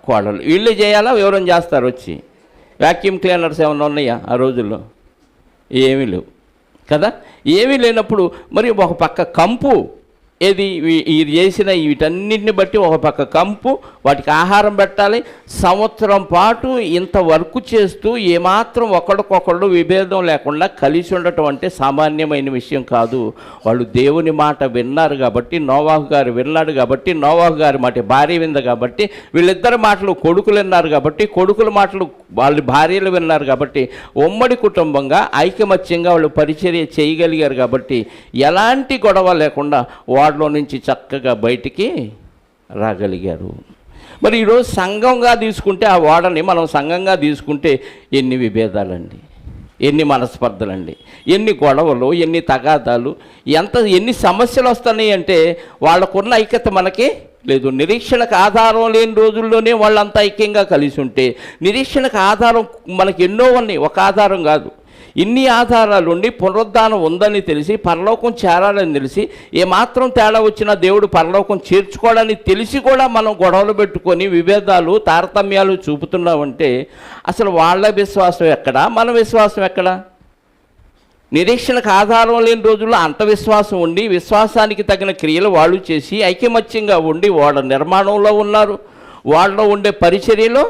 కోడలు, వీళ్ళే చేయాలా? ఎవరైనా చేస్తారు వచ్చి? వ్యాక్యూమ్ క్లీనర్స్ ఏమైనా ఉన్నాయా ఆ రోజుల్లో? ఏమీ లేవు కదా. ఏమీ లేనప్పుడు మరి ఒక పక్క కంపు, ఏది ఇది చేసిన వీటన్నిటిని బట్టి ఒక పక్క కంపు, వాటికి ఆహారం పెట్టాలి. సంవత్సరం పాటు ఇంత వర్క్ చేస్తూ ఏమాత్రం ఒకరికొకళ్ళు విభేదం లేకుండా కలిసి ఉండటం అంటే సామాన్యమైన విషయం కాదు. వాళ్ళు దేవుని మాట విన్నారు కాబట్టి, నోవాహు గారు విన్నాడు కాబట్టి, నోవాహు గారి మాట భార్య వింది కాబట్టి, వీళ్ళిద్దరి మాటలు కొడుకులు విన్నారు కాబట్టి, కొడుకుల మాటలు వాళ్ళ భార్యలు విన్నారు కాబట్టి, ఉమ్మడి కుటుంబంగా ఐకమత్యంగా వాళ్ళు పరిచర్య చేయగలిగారు కాబట్టి, ఎలాంటి గొడవ లేకుండా వాటిలో నుంచి చక్కగా బయటికి రాగలిగారు. మరి ఈరోజు సంఘంగా తీసుకుంటే, ఆ ఓడని మనం సంఘంగా తీసుకుంటే ఎన్ని విభేదాలండి, ఎన్ని మనస్పర్ధలండి, ఎన్ని గొడవలు, ఎన్ని తగాదాలు, ఎన్ని సమస్యలు వస్తున్నాయి అంటే వాళ్ళకున్న ఐక్యత మనకి లేదు. నిరీక్షణకు ఆధారం లేని రోజుల్లోనే వాళ్ళంతా ఐక్యంగా కలిసి ఉంటే, నిరీక్షణకు ఆధారం మనకి ఎన్నో ఉన్నాయి, ఒక ఆధారం కాదు. ఇన్ని ఆధారాలు ఉండి పునరుద్ధానం ఉందని తెలిసి, పరలోకం చేరాలని తెలిసి, ఏమాత్రం తేడా వచ్చినా దేవుడు పరలోకం చేర్చుకోవడానికి తెలిసి కూడా మనం గొడవలు పెట్టుకొని విభేదాలు, తారతమ్యాలు చూపుతున్నామంటే అసలు వాళ్ళ విశ్వాసం ఎక్కడా, మన విశ్వాసం ఎక్కడా? నిరీక్షణకు ఆధారం లేని రోజుల్లో అంత విశ్వాసం ఉండి, విశ్వాసానికి తగిన క్రియలు వాళ్ళు చేసి ఐకమత్యంగా ఉండి వాళ్ళ నిర్మాణంలో ఉన్నారు. వాళ్ళలో ఉండే పరిచర్యలో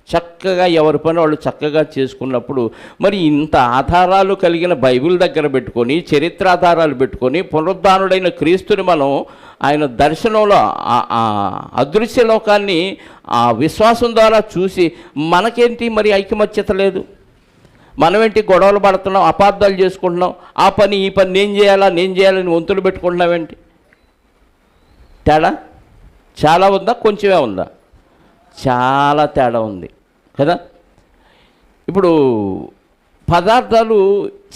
చక్కగా ఎవరి పని వాళ్ళు చక్కగా చేసుకున్నప్పుడు, మరి ఇంత ఆధారాలు కలిగిన బైబిల్ దగ్గర పెట్టుకొని, చరిత్ర ఆధారాలు పెట్టుకొని, పునరుద్ధానుడైన క్రీస్తుని మనం ఆయన దర్శనంలో అదృశ్య లోకాన్ని ఆ విశ్వాసం ద్వారా చూసి మనకేంటి మరి ఐకమత్యత లేదు? మనమేంటి గొడవలు పడుతున్నాం, అపార్థాలు చేసుకుంటున్నాం, ఆ పని ఈ పని నేను చేయాలని వంతులు పెట్టుకుంటున్నామేంటి? తేడా చాలా ఉందా? కొంచెమే ఉందా? చాలా తేడా ఉంది కదా. ఇప్పుడు పదార్థాలు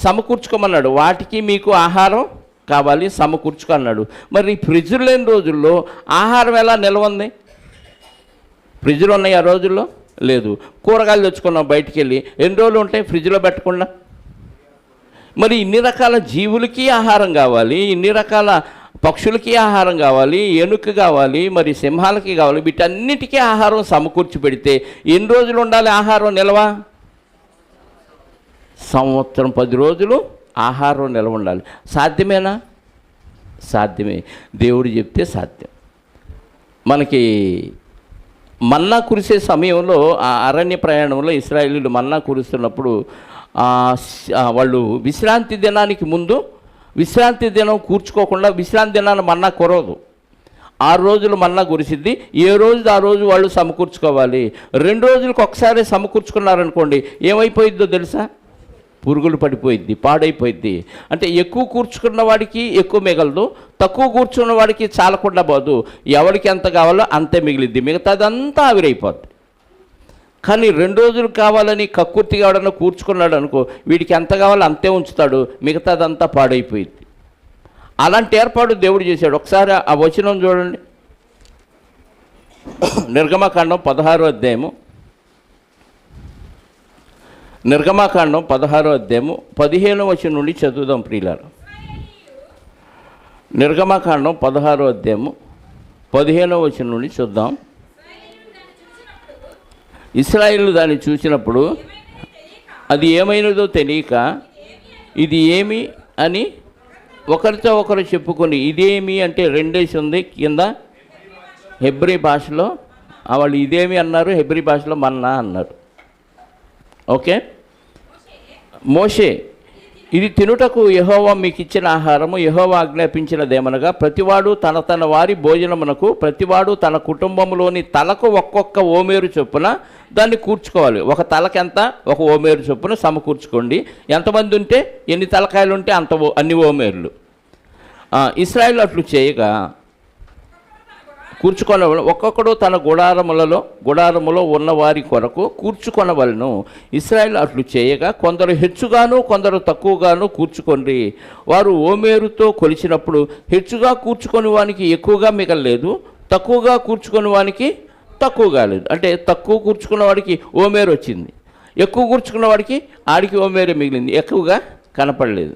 సమకూర్చుకోమన్నాడు, వాటికి మీకు ఆహారం కావాలి సమకూర్చుకో అన్నాడు. మరి ఫ్రిడ్జ్లు లేని రోజుల్లో ఆహారం ఎలా నిల్వ ఉంది? ఫ్రిడ్జ్లు ఉన్నాయి ఆ రోజుల్లో? లేదు. కూరగాయలు తెచ్చుకున్నాం బయటికి వెళ్ళి, ఎన్ని రోజులు ఉంటాయి ఫ్రిడ్జ్లో పెట్టకుండా? మరి ఇన్ని రకాల జీవులకి ఆహారం కావాలి, ఇన్ని రకాల పక్షులకి ఆహారం కావాలి, ఏనుగు కావాలి, మరి సింహాలకి కావాలి, వీటన్నిటికీ ఆహారం సమకూర్చి పెడితే ఎన్ని రోజులు ఉండాలి ఆహారం నిల్వ? సంవత్సరం 10 రోజులు ఆహారం నిల్వ ఉండాలి. సాధ్యమేనా? సాధ్యమే. దేవుడు చెప్తే సాధ్యం. మనకి మన్నా కురిసే సమయంలో, ఆ అరణ్య ప్రయాణంలో ఇశ్రాయేలీయులు మన్నా కురుస్తున్నప్పుడు వాళ్ళు విశ్రాంతి దినానికి ముందు విశ్రాంతి దినం కూర్చుకోకుండా, విశ్రాంతి దినాన్ని మన్నా కురవదు, 6 రోజులు మన్నా కురిసిద్ది. ఏ రోజు ఆ రోజు వాళ్ళు సమకూర్చుకోవాలి. 2 రోజులకు ఒకసారి సమకూర్చుకున్నారనుకోండి, ఏమైపోయిద్దో తెలుసా? పురుగులు పడిపోయిద్ది, పాడైపోయిద్ది. అంటే ఎక్కువ కూర్చుకున్న వాడికి ఎక్కువ మిగలదు, తక్కువ కూర్చున్న వాడికి చాలకుండా పోదు. ఎవరికి ఎంత కావాలో అంతే మిగిలిద్ది, మిగతాదంతా ఆవిరైపోద్ది. కానీ 2 రోజులు కావాలని కక్కుర్తిగా ఎవడన్నా కూర్చుకున్నాడు అనుకో, వీడికి ఎంత కావాలో అంతే ఉంచుతాడు, మిగతాదంతా పాడైపోయింది. అలాంటి ఏర్పాటు దేవుడు చేశాడు. ఒకసారి ఆ వచనం చూడండి, నిర్గమకాండం 16వ అధ్యాయము, నిర్గమకాండం 16వ అధ్యాయము 15వ వచనం నుండి చదువుదాం ప్రియులారా. నిర్గమకాండం 16వ అధ్యాయము 15వ వచనం నుండి చూద్దాం. ఇశ్రాయేలు దాన్ని చూసినప్పుడు అది ఏమైనదో తెలియక ఇది ఏమి అని ఒకరితో ఒకరు చెప్పుకొని, ఇదేమి అంటే రెండేసి ఉంది కింద హెబ్రీ భాషలో. వాళ్ళు ఇదేమి అన్నారు, హెబ్రీ భాషలో మన్నా అన్నారు. ఓకే. మోషే, ఇది తినుటకు యెహోవా మీకు ఇచ్చిన ఆహారము. యెహోవా ఆజ్ఞాపించినదేమనగా, ప్రతివాడు తన తన వారి భోజనమునకు ప్రతివాడు తన కుటుంబంలోని తలకు ఒక్కొక్క ఓమేరు చొప్పున దాన్ని కూర్చుకోవాలి. ఒక తలకెంత, ఒక ఓమేరు చొప్పున సమకూర్చుకోండి. ఎంతమంది ఉంటే, ఎన్ని తలకాయలు ఉంటే అంత అన్ని ఓమేర్లు. ఇశ్రాయేలు అట్లు చేయగా కూర్చుకొనవలను. ఒక్కొక్కడు తన గుడారములో ఉన్నవారి కొరకు కూర్చుకొనవలను. ఇశ్రాయేలు అట్లు చేయగా కొందరు హెచ్చుగాను కొందరు తక్కువగాను కూర్చుకొండ్రి. వారు ఓమేరుతో కొలిచినప్పుడు హెచ్చుగా కూర్చుకొని వానికి ఎక్కువగా మిగలలేదు, తక్కువగా కూర్చుకొని వానికి తక్కువగా లేదు. అంటే తక్కువ కూర్చుకున్న వాడికి ఓమేరు వచ్చింది, ఎక్కువ కూర్చుకున్న వాడికి ఆడికి ఓమేరు మిగిలింది, ఎక్కువగా కనపడలేదు.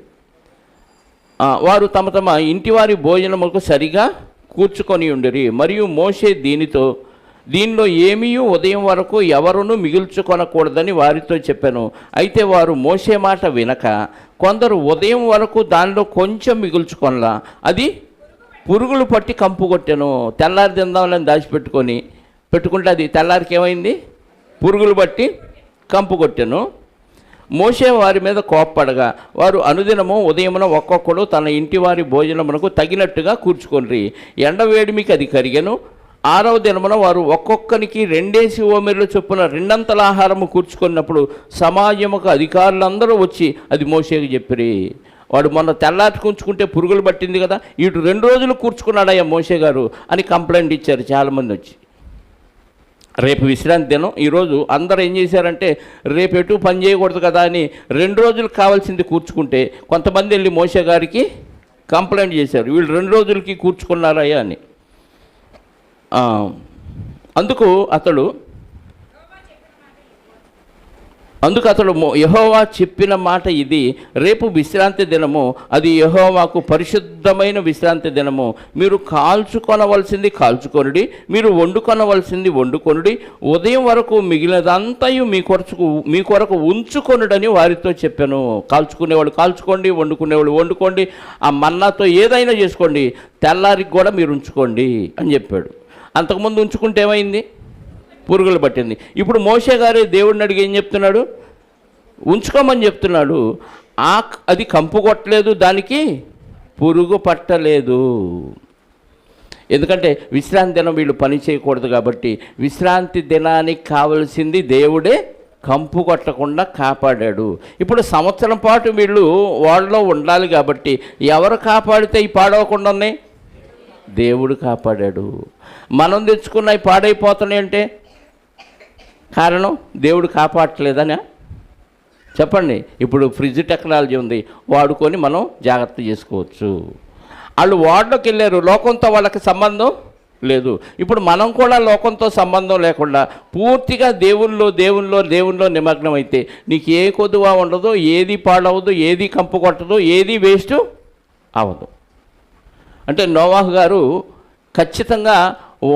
వారు తమ తమ ఇంటివారి భోజనములకు సరిగా కూర్చుకొని ఉండిరి. మరియు మోషే దీనిలో ఏమీ ఉదయం వరకు ఎవరునూ మిగుల్చుకొనకూడదని వారితో చెప్పాను. అయితే వారు మోషే మాట వినక కొందరు ఉదయం వరకు దానిలో కొంచెం మిగుల్చుకొనలా, అది పురుగులు పట్టి కంపు కొట్టాను. తెల్లారి తిందామని పెట్టుకుంటే అది తెల్లారికి ఏమైంది, పురుగులు పట్టి కంపు కొట్టాను. మోషే వారి మీద కోప్పడగా వారు అనుదినము ఉదయమున ఒక్కొక్కడు తన ఇంటి వారి భోజనమునకు తగినట్టుగా కూర్చుకొనిరి. ఎండవేడిమికి అది కరిగెను. 6వ దినమున వారు ఒక్కొక్కరికి 2 ఓమెర్ల చొప్పున 2 ఆహారము కూర్చుకున్నప్పుడు సమాజముకు అధికారులందరూ వచ్చి అది మోషేకి చెప్పిరి. వాడు మొన్న తెల్లారి కూర్చుకుంటే పురుగులు పట్టింది కదా, ఇటు 2 రోజులు కూర్చుకున్నాడయ్యా మోషే గారు అని కంప్లైంట్ ఇచ్చారు చాలామంది వచ్చి. రేపు విశ్రాంతి దినం. ఈరోజు అందరూ ఏం చేశారంటే, రేపు ఎటు పని చేయకూడదు కదా అని 2 రోజులు కావాల్సింది కూర్చుకుంటే కొంతమంది వెళ్ళి మోషే గారికి కంప్లైంట్ చేశారు, వీళ్ళు 2 రోజులకి కూర్చుకున్నారయ్యా అని. అందుకు అతడు యెహోవా చెప్పిన మాట ఇది, రేపు విశ్రాంతి దినము, అది యెహోవాకు పరిశుద్ధమైన విశ్రాంతి దినము. మీరు కాల్చుకొనవలసింది కాల్చుకొనుడి, మీరు వండుకొనవలసింది వండుకొనుడి. ఉదయం వరకు మిగిలినదంతయు మీ కొరకు ఉంచుకొనుడని వారితో చెప్పాను. కాల్చుకునేవాళ్ళు కాల్చుకోండి, వండుకునేవాళ్ళు వండుకోండి, ఆ మన్నాతో ఏదైనా చేసుకోండి, తెల్లారికి కూడా మీరు ఉంచుకోండి అని చెప్పాడు. అంతకుముందు ఉంచుకుంటే ఏమైంది, పురుగులు పట్టింది. ఇప్పుడు మోషే గారే దేవుడిని అడిగి ఏం చెప్తున్నాడు, ఉంచుకోమని చెప్తున్నాడు. అది కంపు కొట్టలేదు, దానికి పురుగు పట్టలేదు. ఎందుకంటే విశ్రాంతి దినం వీళ్ళు పని చేయకూడదు కాబట్టి, విశ్రాంతి దినానికి కావలసింది దేవుడే కంపు కొట్టకుండా కాపాడాడు. ఇప్పుడు సంవత్సరం పాటు వీళ్ళు వాళ్ళలో ఉండాలి కాబట్టి ఎవరు కాపాడితే ఈ పాడవకుండా ఉన్నాయి, దేవుడు కాపాడాడు. మనం తెచ్చుకున్నవి పాడైపోతున్నాయి అంటే కారణం దేవుడు కాపాడట్లేదనా చెప్పండి. ఇప్పుడు ఫ్రిడ్జ్ టెక్నాలజీ ఉంది, వాడుకొని మనం జాగ్రత్త చేసుకోవచ్చు. వాళ్ళు వాడలోకి వెళ్ళారు, లోకంతో వాళ్ళకి సంబంధం లేదు. ఇప్పుడు మనం కూడా లోకంతో సంబంధం లేకుండా పూర్తిగా దేవుల్లో నిమగ్నం అయితే నీకు ఏ కొదువా ఉండదు, ఏది పాడవదు, ఏది కంపు కొట్టదు, ఏది వేస్ట్ అవ్వదు. అంటే నోవాహు గారు ఖచ్చితంగా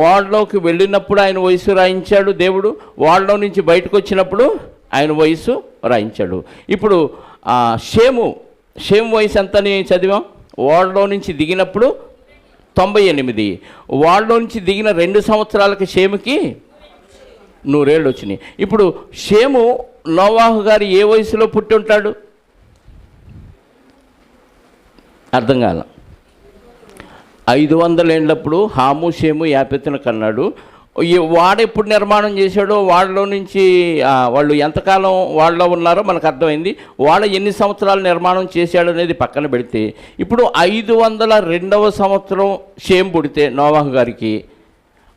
ఓడలోకి వెళ్ళినప్పుడు ఆయన వయసు రాయించాడు దేవుడు, ఓడలో నుంచి బయటకు వచ్చినప్పుడు ఆయన వయసు రాయించాడు. ఇప్పుడు షేము వయసు ఎంతని చదివాం, ఓడలో నుంచి దిగినప్పుడు 98, ఓడలో నుంచి దిగిన 2 సంవత్సరాలకి షేముకి 100 ఏళ్ళు వచ్చినాయి. ఇప్పుడు షేము నోవాహు గారు ఏ వయసులో పుట్టి ఉంటాడు, అర్థం కాల. 500 ఏళ్ళప్పుడు హాము షేము యాపెతును కన్నాడు. వాడు ఎప్పుడు నిర్మాణం చేశాడో, వాళ్ళలో నుంచి వాళ్ళు ఎంతకాలం వాళ్ళలో ఉన్నారో మనకు అర్థమైంది. వాళ్ళ ఎన్ని సంవత్సరాలు నిర్మాణం చేశాడు అనేది పక్కన పెడితే, ఇప్పుడు 502వ సంవత్సరం షేమ్ పుడితే నోవాహు గారికి,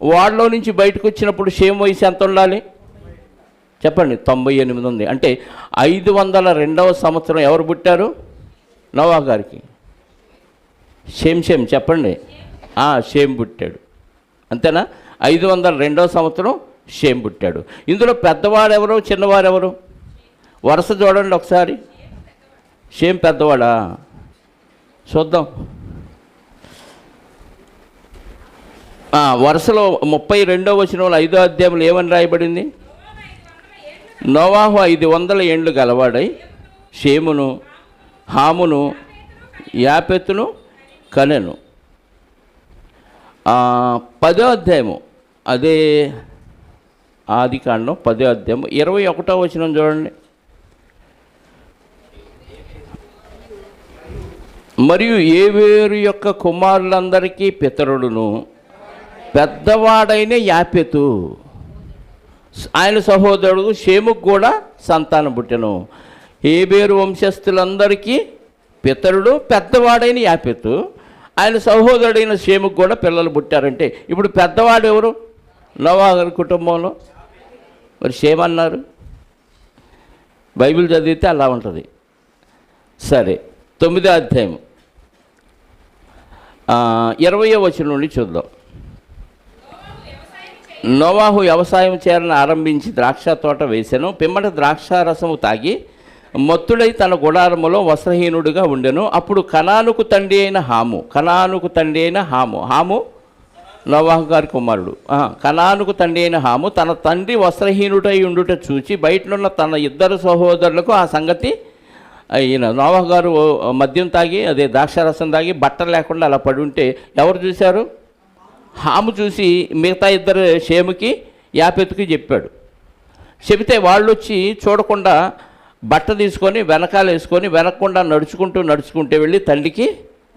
వాళ్ళలో నుంచి బయటకు వచ్చినప్పుడు షేమ్ వయసు ఎంత ఉండాలి చెప్పండి, 98 ఉంది. అంటే 502వ సంవత్సరం ఎవరు పుట్టారు, నోవాహు గారికి. షేమ్ చెప్పండి, షేమ్ పుట్టాడు, అంతేనా? 502వ సంవత్సరం షేమ్ పుట్టాడు. ఇందులో పెద్దవాడెవరు, చిన్నవారెవరు వరుస చూడండి ఒకసారి. షేమ్ పెద్దవాడా, చూద్దాం. వరుసలో 32వ వచనంలో 5వ అధ్యాయంలో ఏమని రాయబడింది, నోవాహు 500 ఏండ్లు గలవాడై షేమును హామును యాపెతును కనెను. 10వ అధ్యాయము, అదే ఆదికాండం 10వ అధ్యాయం 21వ వచనం చూడండి. మరియు ఏబేరు యొక్క కుమారులందరికీ పితరుడును పెద్దవాడైన యాపెతు, ఆయన సహోదరుడు షేముకు కూడా సంతానం పుట్టెను. ఏబేరు వంశస్థులందరికీ పితరుడు పెద్దవాడైన యాపెతు, ఆయన సహోదరుడైన షేముకు కూడా పిల్లలు పుట్టారంటే ఇప్పుడు పెద్దవాడు ఎవరు? నోవహు గారి కుటుంబంలో. మరి షేమ్ అన్నారు, బైబిల్ చదివితే అలా ఉంటుంది. సరే, 9వ అధ్యాయం 20వ వచనం నుండి చూద్దాం. నోవహు వ్యవసాయం చేయాలని ఆరంభించి ద్రాక్ష తోట వేసెను. పిమ్మట ద్రాక్షారసము తాగి మత్తుడై తన గుడారములో వస్త్రహీనుడిగా ఉండెను. అప్పుడు కనానుకు తండ్రి అయిన హాము, హాము నోవహు గారి కుమారుడు. కనానుకు తండ్రి అయిన హాము తన తండ్రి వస్త్రహీనుడై ఉండుట చూచి బయటనున్న తన ఇద్దరు సహోదరులకు ఆ సంగతి ఈయన నోవహు గారు మద్యం తాగి, అదే ద్రాక్షారసం తాగి బట్టలు లేకుండా అలా పడి ఉంటే ఎవరు చూశారు? హాము చూసి మిగతా ఇద్దరు షేముకి యాపెతుకి చెప్పాడు. చెబితే వాళ్ళు వచ్చి చూడకుండా బట్ట తీసుకొని వెనకాల వేసుకొని వెనక్కుండా నడుచుకుంటే వెళ్ళి తల్లికి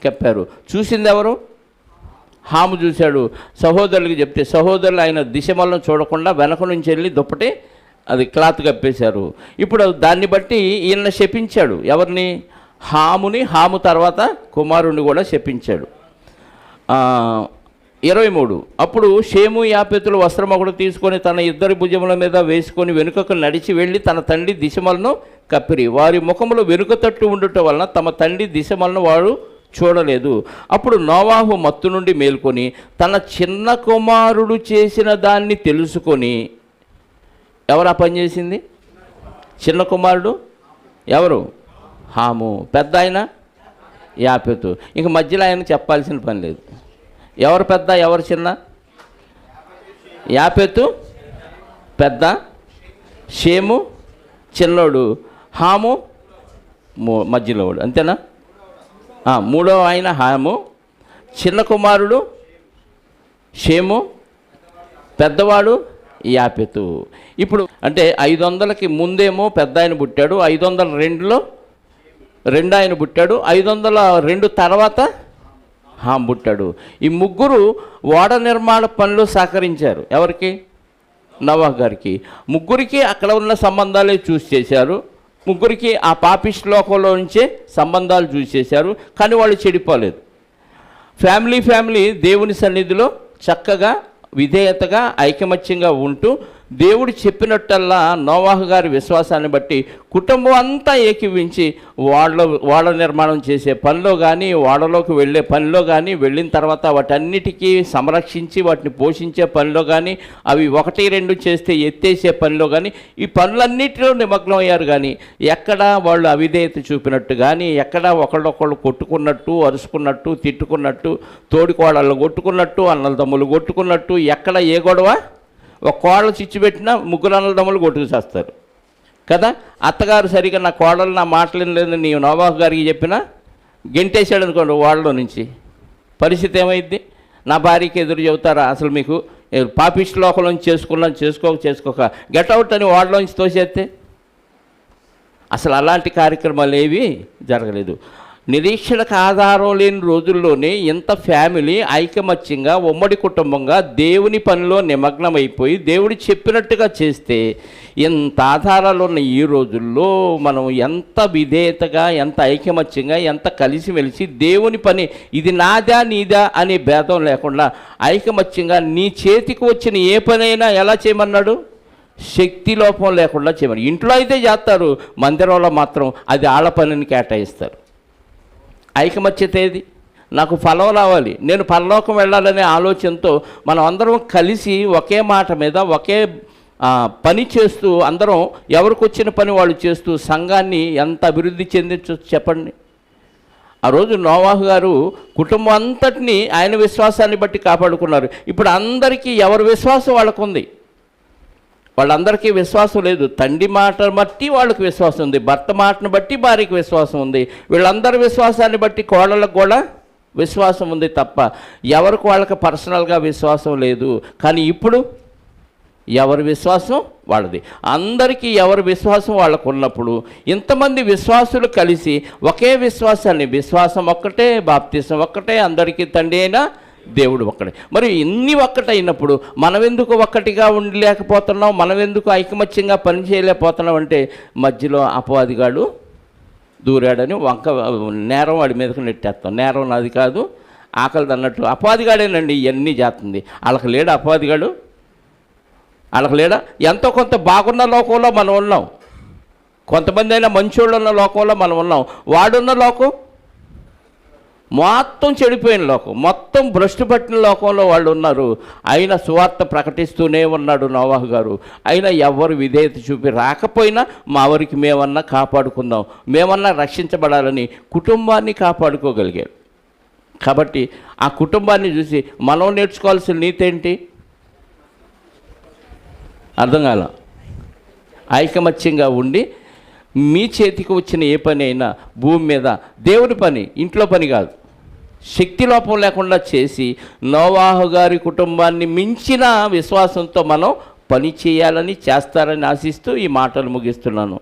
చెప్పారు. చూసింది ఎవరు? హాము చూశాడు. సహోదరులకి చెప్తే సహోదరులు ఆయన దిశమలను చూడకుండా వెనక నుంచి వెళ్ళి దుప్పటి అది క్లాత్ కప్పేశారు. ఇప్పుడు దాన్ని బట్టి ఈయన శపించాడు. ఎవరిని? హాముని. హాము తర్వాత కుమారుణ్ణి కూడా శపించాడు. 23 అప్పుడు షేము యాపెతులు వస్త్రం ఒకటి తీసుకొని తన ఇద్దరి భుజముల మీద వేసుకొని వెనుకకు నడిచి వెళ్ళి తన తండ్రి దిశమలను కప్పిరి. వారి ముఖములు వెనుక తట్టు ఉండుట వలన తమ తండ్రి దిశమలను వారు చూడలేదు. అప్పుడు నోవహు మత్తు నుండి మేల్కొని తన చిన్న కుమారుడు చేసిన దాన్ని తెలుసుకొని, ఎవరు ఆ పని చేసింది? చిన్న కుమారుడు ఎవరు? హాము. పెద్ద ఆయన యాపెతు. ఇంక మధ్యలో ఆయన చెప్పాల్సిన పని లేదు. ఎవరు పెద్ద, ఎవరు చిన్న? యాపెతు పెద్ద, షేము చిన్నోడు, హాము మధ్యలోడు. అంతేనా? మూడో ఆయన హాము, చిన్న కుమారుడు షేము, పెద్దవాడు యాపెతు. ఇప్పుడు అంటే 500కి ముందేమో పెద్ద ఆయన పుట్టాడు, 502లో రెండో ఆయన పుట్టాడు, 502 తర్వాత హాము పుట్టాడు. ఈ ముగ్గురు ఓడ నిర్మాణ పనులు సహకరించారు. ఎవరికి? నోవహు గారికి. ముగ్గురికి అక్కడ ఉన్న సంబంధాలే చూసి చేశారు. ముగ్గురికి ఆ పాపిస్ట్ లోకంలో నుంచే సంబంధాలు చూసి చేశారు. కానీ వాళ్ళు చెడిపోలేదు. ఫ్యామిలీ దేవుని సన్నిధిలో చక్కగా విధేయతగా ఐకమత్యంగా ఉంటూ దేవుడు చెప్పినట్టల్లా నోవహు గారి విశ్వాసాన్ని బట్టి కుటుంబం అంతా ఏకీవించి ఓడ నిర్మాణం చేసే పనిలో కానీ, ఓడలోకి వెళ్ళే పనిలో కానీ, వెళ్ళిన తర్వాత వాటన్నిటికీ సంరక్షించి వాటిని పోషించే పనిలో కానీ, అవి 1-2 చేస్తే ఎత్తేసే పనిలో కానీ, ఈ పనులన్నిటిలో నిమగ్నం అయ్యారు. కానీ ఎక్కడా వాళ్ళు అవిధేయత చూపినట్టు కానీ, ఎక్కడా ఒకళ్ళొకళ్ళు కొట్టుకున్నట్టు, అరుచుకున్నట్టు, తిట్టుకున్నట్టు, తోడికోడళ్ళు కొట్టుకున్నట్టు, అన్నల తమ్ములు కొట్టుకున్నట్టు ఎక్కడ ఏ గొడవ? ఒక కోడలు చిచ్చు పెట్టినా ముగ్గురు అన్నదమ్ములు కొట్టుకు చేస్తారు కదా. అత్తగారు సరిగా నా కోడలు నా మాటలు లేదు నీ నోవహు గారికి చెప్పినా గెంటేసాడు అనుకోండి వాళ్ళలో నుంచి, పరిస్థితి ఏమైంది? నా భార్యకి ఎదురు చెబుతారా? అసలు మీకు పాపిస్ట్ లోకం నుంచి చేసుకోక గెట్అవుట్ అని వాళ్ళలోంచి తోసేస్తే అసలు అలాంటి కార్యక్రమాలు ఏవి జరగలేదు. నిరీక్షణకు ఆధారం లేని రోజుల్లోనే ఇంత ఫ్యామిలీ ఐకమత్యంగా ఉమ్మడి కుటుంబంగా దేవుని పనిలో నిమగ్నమైపోయి దేవుడు చెప్పినట్టుగా చేస్తే ఎంత ఆధారాలు ఉన్న ఈ రోజుల్లో మనం ఎంత విధేయతగా, ఎంత ఐకమత్యంగా, ఎంత కలిసిమెలిసి దేవుని పని ఇది నాదా నీదా అనే భేదం లేకుండా ఐకమత్యంగా నీ చేతికి వచ్చిన ఏ పనైనా ఎలా చేయమన్నాడు? శక్తి లోపం లేకుండా చేయమని. ఇంట్లో అయితే చేస్తారు, మందిరంలో మాత్రం అది ఆళ్ళ పనిని కేటాయిస్తారు. ఐకమత్యత ఏది? నాకు ఫలం రావాలి, నేను పరలోకం వెళ్ళాలనే ఆలోచనతో మనం అందరం కలిసి ఒకే మాట మీద ఒకే పని చేస్తూ అందరం ఎవరికి వచ్చిన పని వాళ్ళు చేస్తూ సంఘాన్ని ఎంత అభివృద్ధి చెందించవచ్చు చెప్పండి. ఆ రోజు నోవహు గారు కుటుంబం అంతటినీ ఆయన విశ్వాసాన్ని బట్టి కాపాడుకున్నారు. ఇప్పుడు అందరికీ ఎవరి విశ్వాసం వాళ్ళకు ఉంది. వాళ్ళందరికీ విశ్వాసం లేదు. తండ్రి మాట బట్టి వాళ్ళకి విశ్వాసం ఉంది, భర్త మాటను బట్టి భార్యకి విశ్వాసం ఉంది, వీళ్ళందరి విశ్వాసాన్ని బట్టి కోడళ్ళకు కూడా విశ్వాసం ఉంది తప్ప ఎవరికి వాళ్ళకి పర్సనల్గా విశ్వాసం లేదు. కానీ ఇప్పుడు ఎవరి విశ్వాసం వాళ్ళది. అందరికీ ఎవరి విశ్వాసం వాళ్ళకు ఉన్నప్పుడు ఇంతమంది విశ్వాసులు కలిసి ఒకే విశ్వాసాన్ని, విశ్వాసం ఒక్కటే, బాప్తిసం ఒక్కటే, అందరికీ తండ్రి అయినా దేవుడు ఒక్కడే. మరి ఇన్ని ఒక్కటైనప్పుడు మనం ఎందుకు ఒక్కటిగా ఉండలేకపోతున్నాం, మనం ఎందుకు ఐకమత్యంగా పనిచేయలేకపోతున్నాం అంటే మధ్యలో అపవాదిగాడు దూరాడని నేరం వాడి మీదకి నెట్టేస్తాం. నేరం నాది కాదు, ఆకలిది అన్నట్టు అపవాదిగాడేనండి ఇవన్నీ చేస్తుంది. వాళ్ళకి లేడా అపవాదిగాడు? వాళ్ళకి లేడా? ఎంతో కొంత బాగున్న లోకంలో మనం ఉన్నాం, కొంతమంది అయినా మంచోళ్ళు ఉన్న లోకంలో మనం ఉన్నాం. వాడున్న లోకం మొత్తం చెడిపోయిన లోకం, మొత్తం భ్రష్టు పట్టిన లోకంలో వాళ్ళు ఉన్నారు. అయినా సువార్త ప్రకటిస్తూనే ఉన్నాడు నోవాహు గారు. అయినా ఎవరు విధేయత చూపి రాకపోయినా మా వరకు మేమన్నా కాపాడుకుందాం, మేమన్నా రక్షించబడాలని కుటుంబాన్ని కాపాడుకోగలిగారు. కాబట్టి ఆ కుటుంబాన్ని చూసి మనం నేర్చుకోవాల్సిన నీతి ఏంటి? అర్థం కాల. ఐకమత్యంగా ఉండి మీ చేతికి వచ్చిన ఏ పని అయినా భూమి మీద దేవుని పని, ఇంట్లో పని కాదు, శక్తి లోపం లేకుండా చేసి నోవాహు గారి కుటుంబాన్ని మించిన విశ్వాసంతో మనం పని చేయాలని, చేస్తారని ఆశిస్తూ ఈ మాటలు ముగిస్తున్నాను.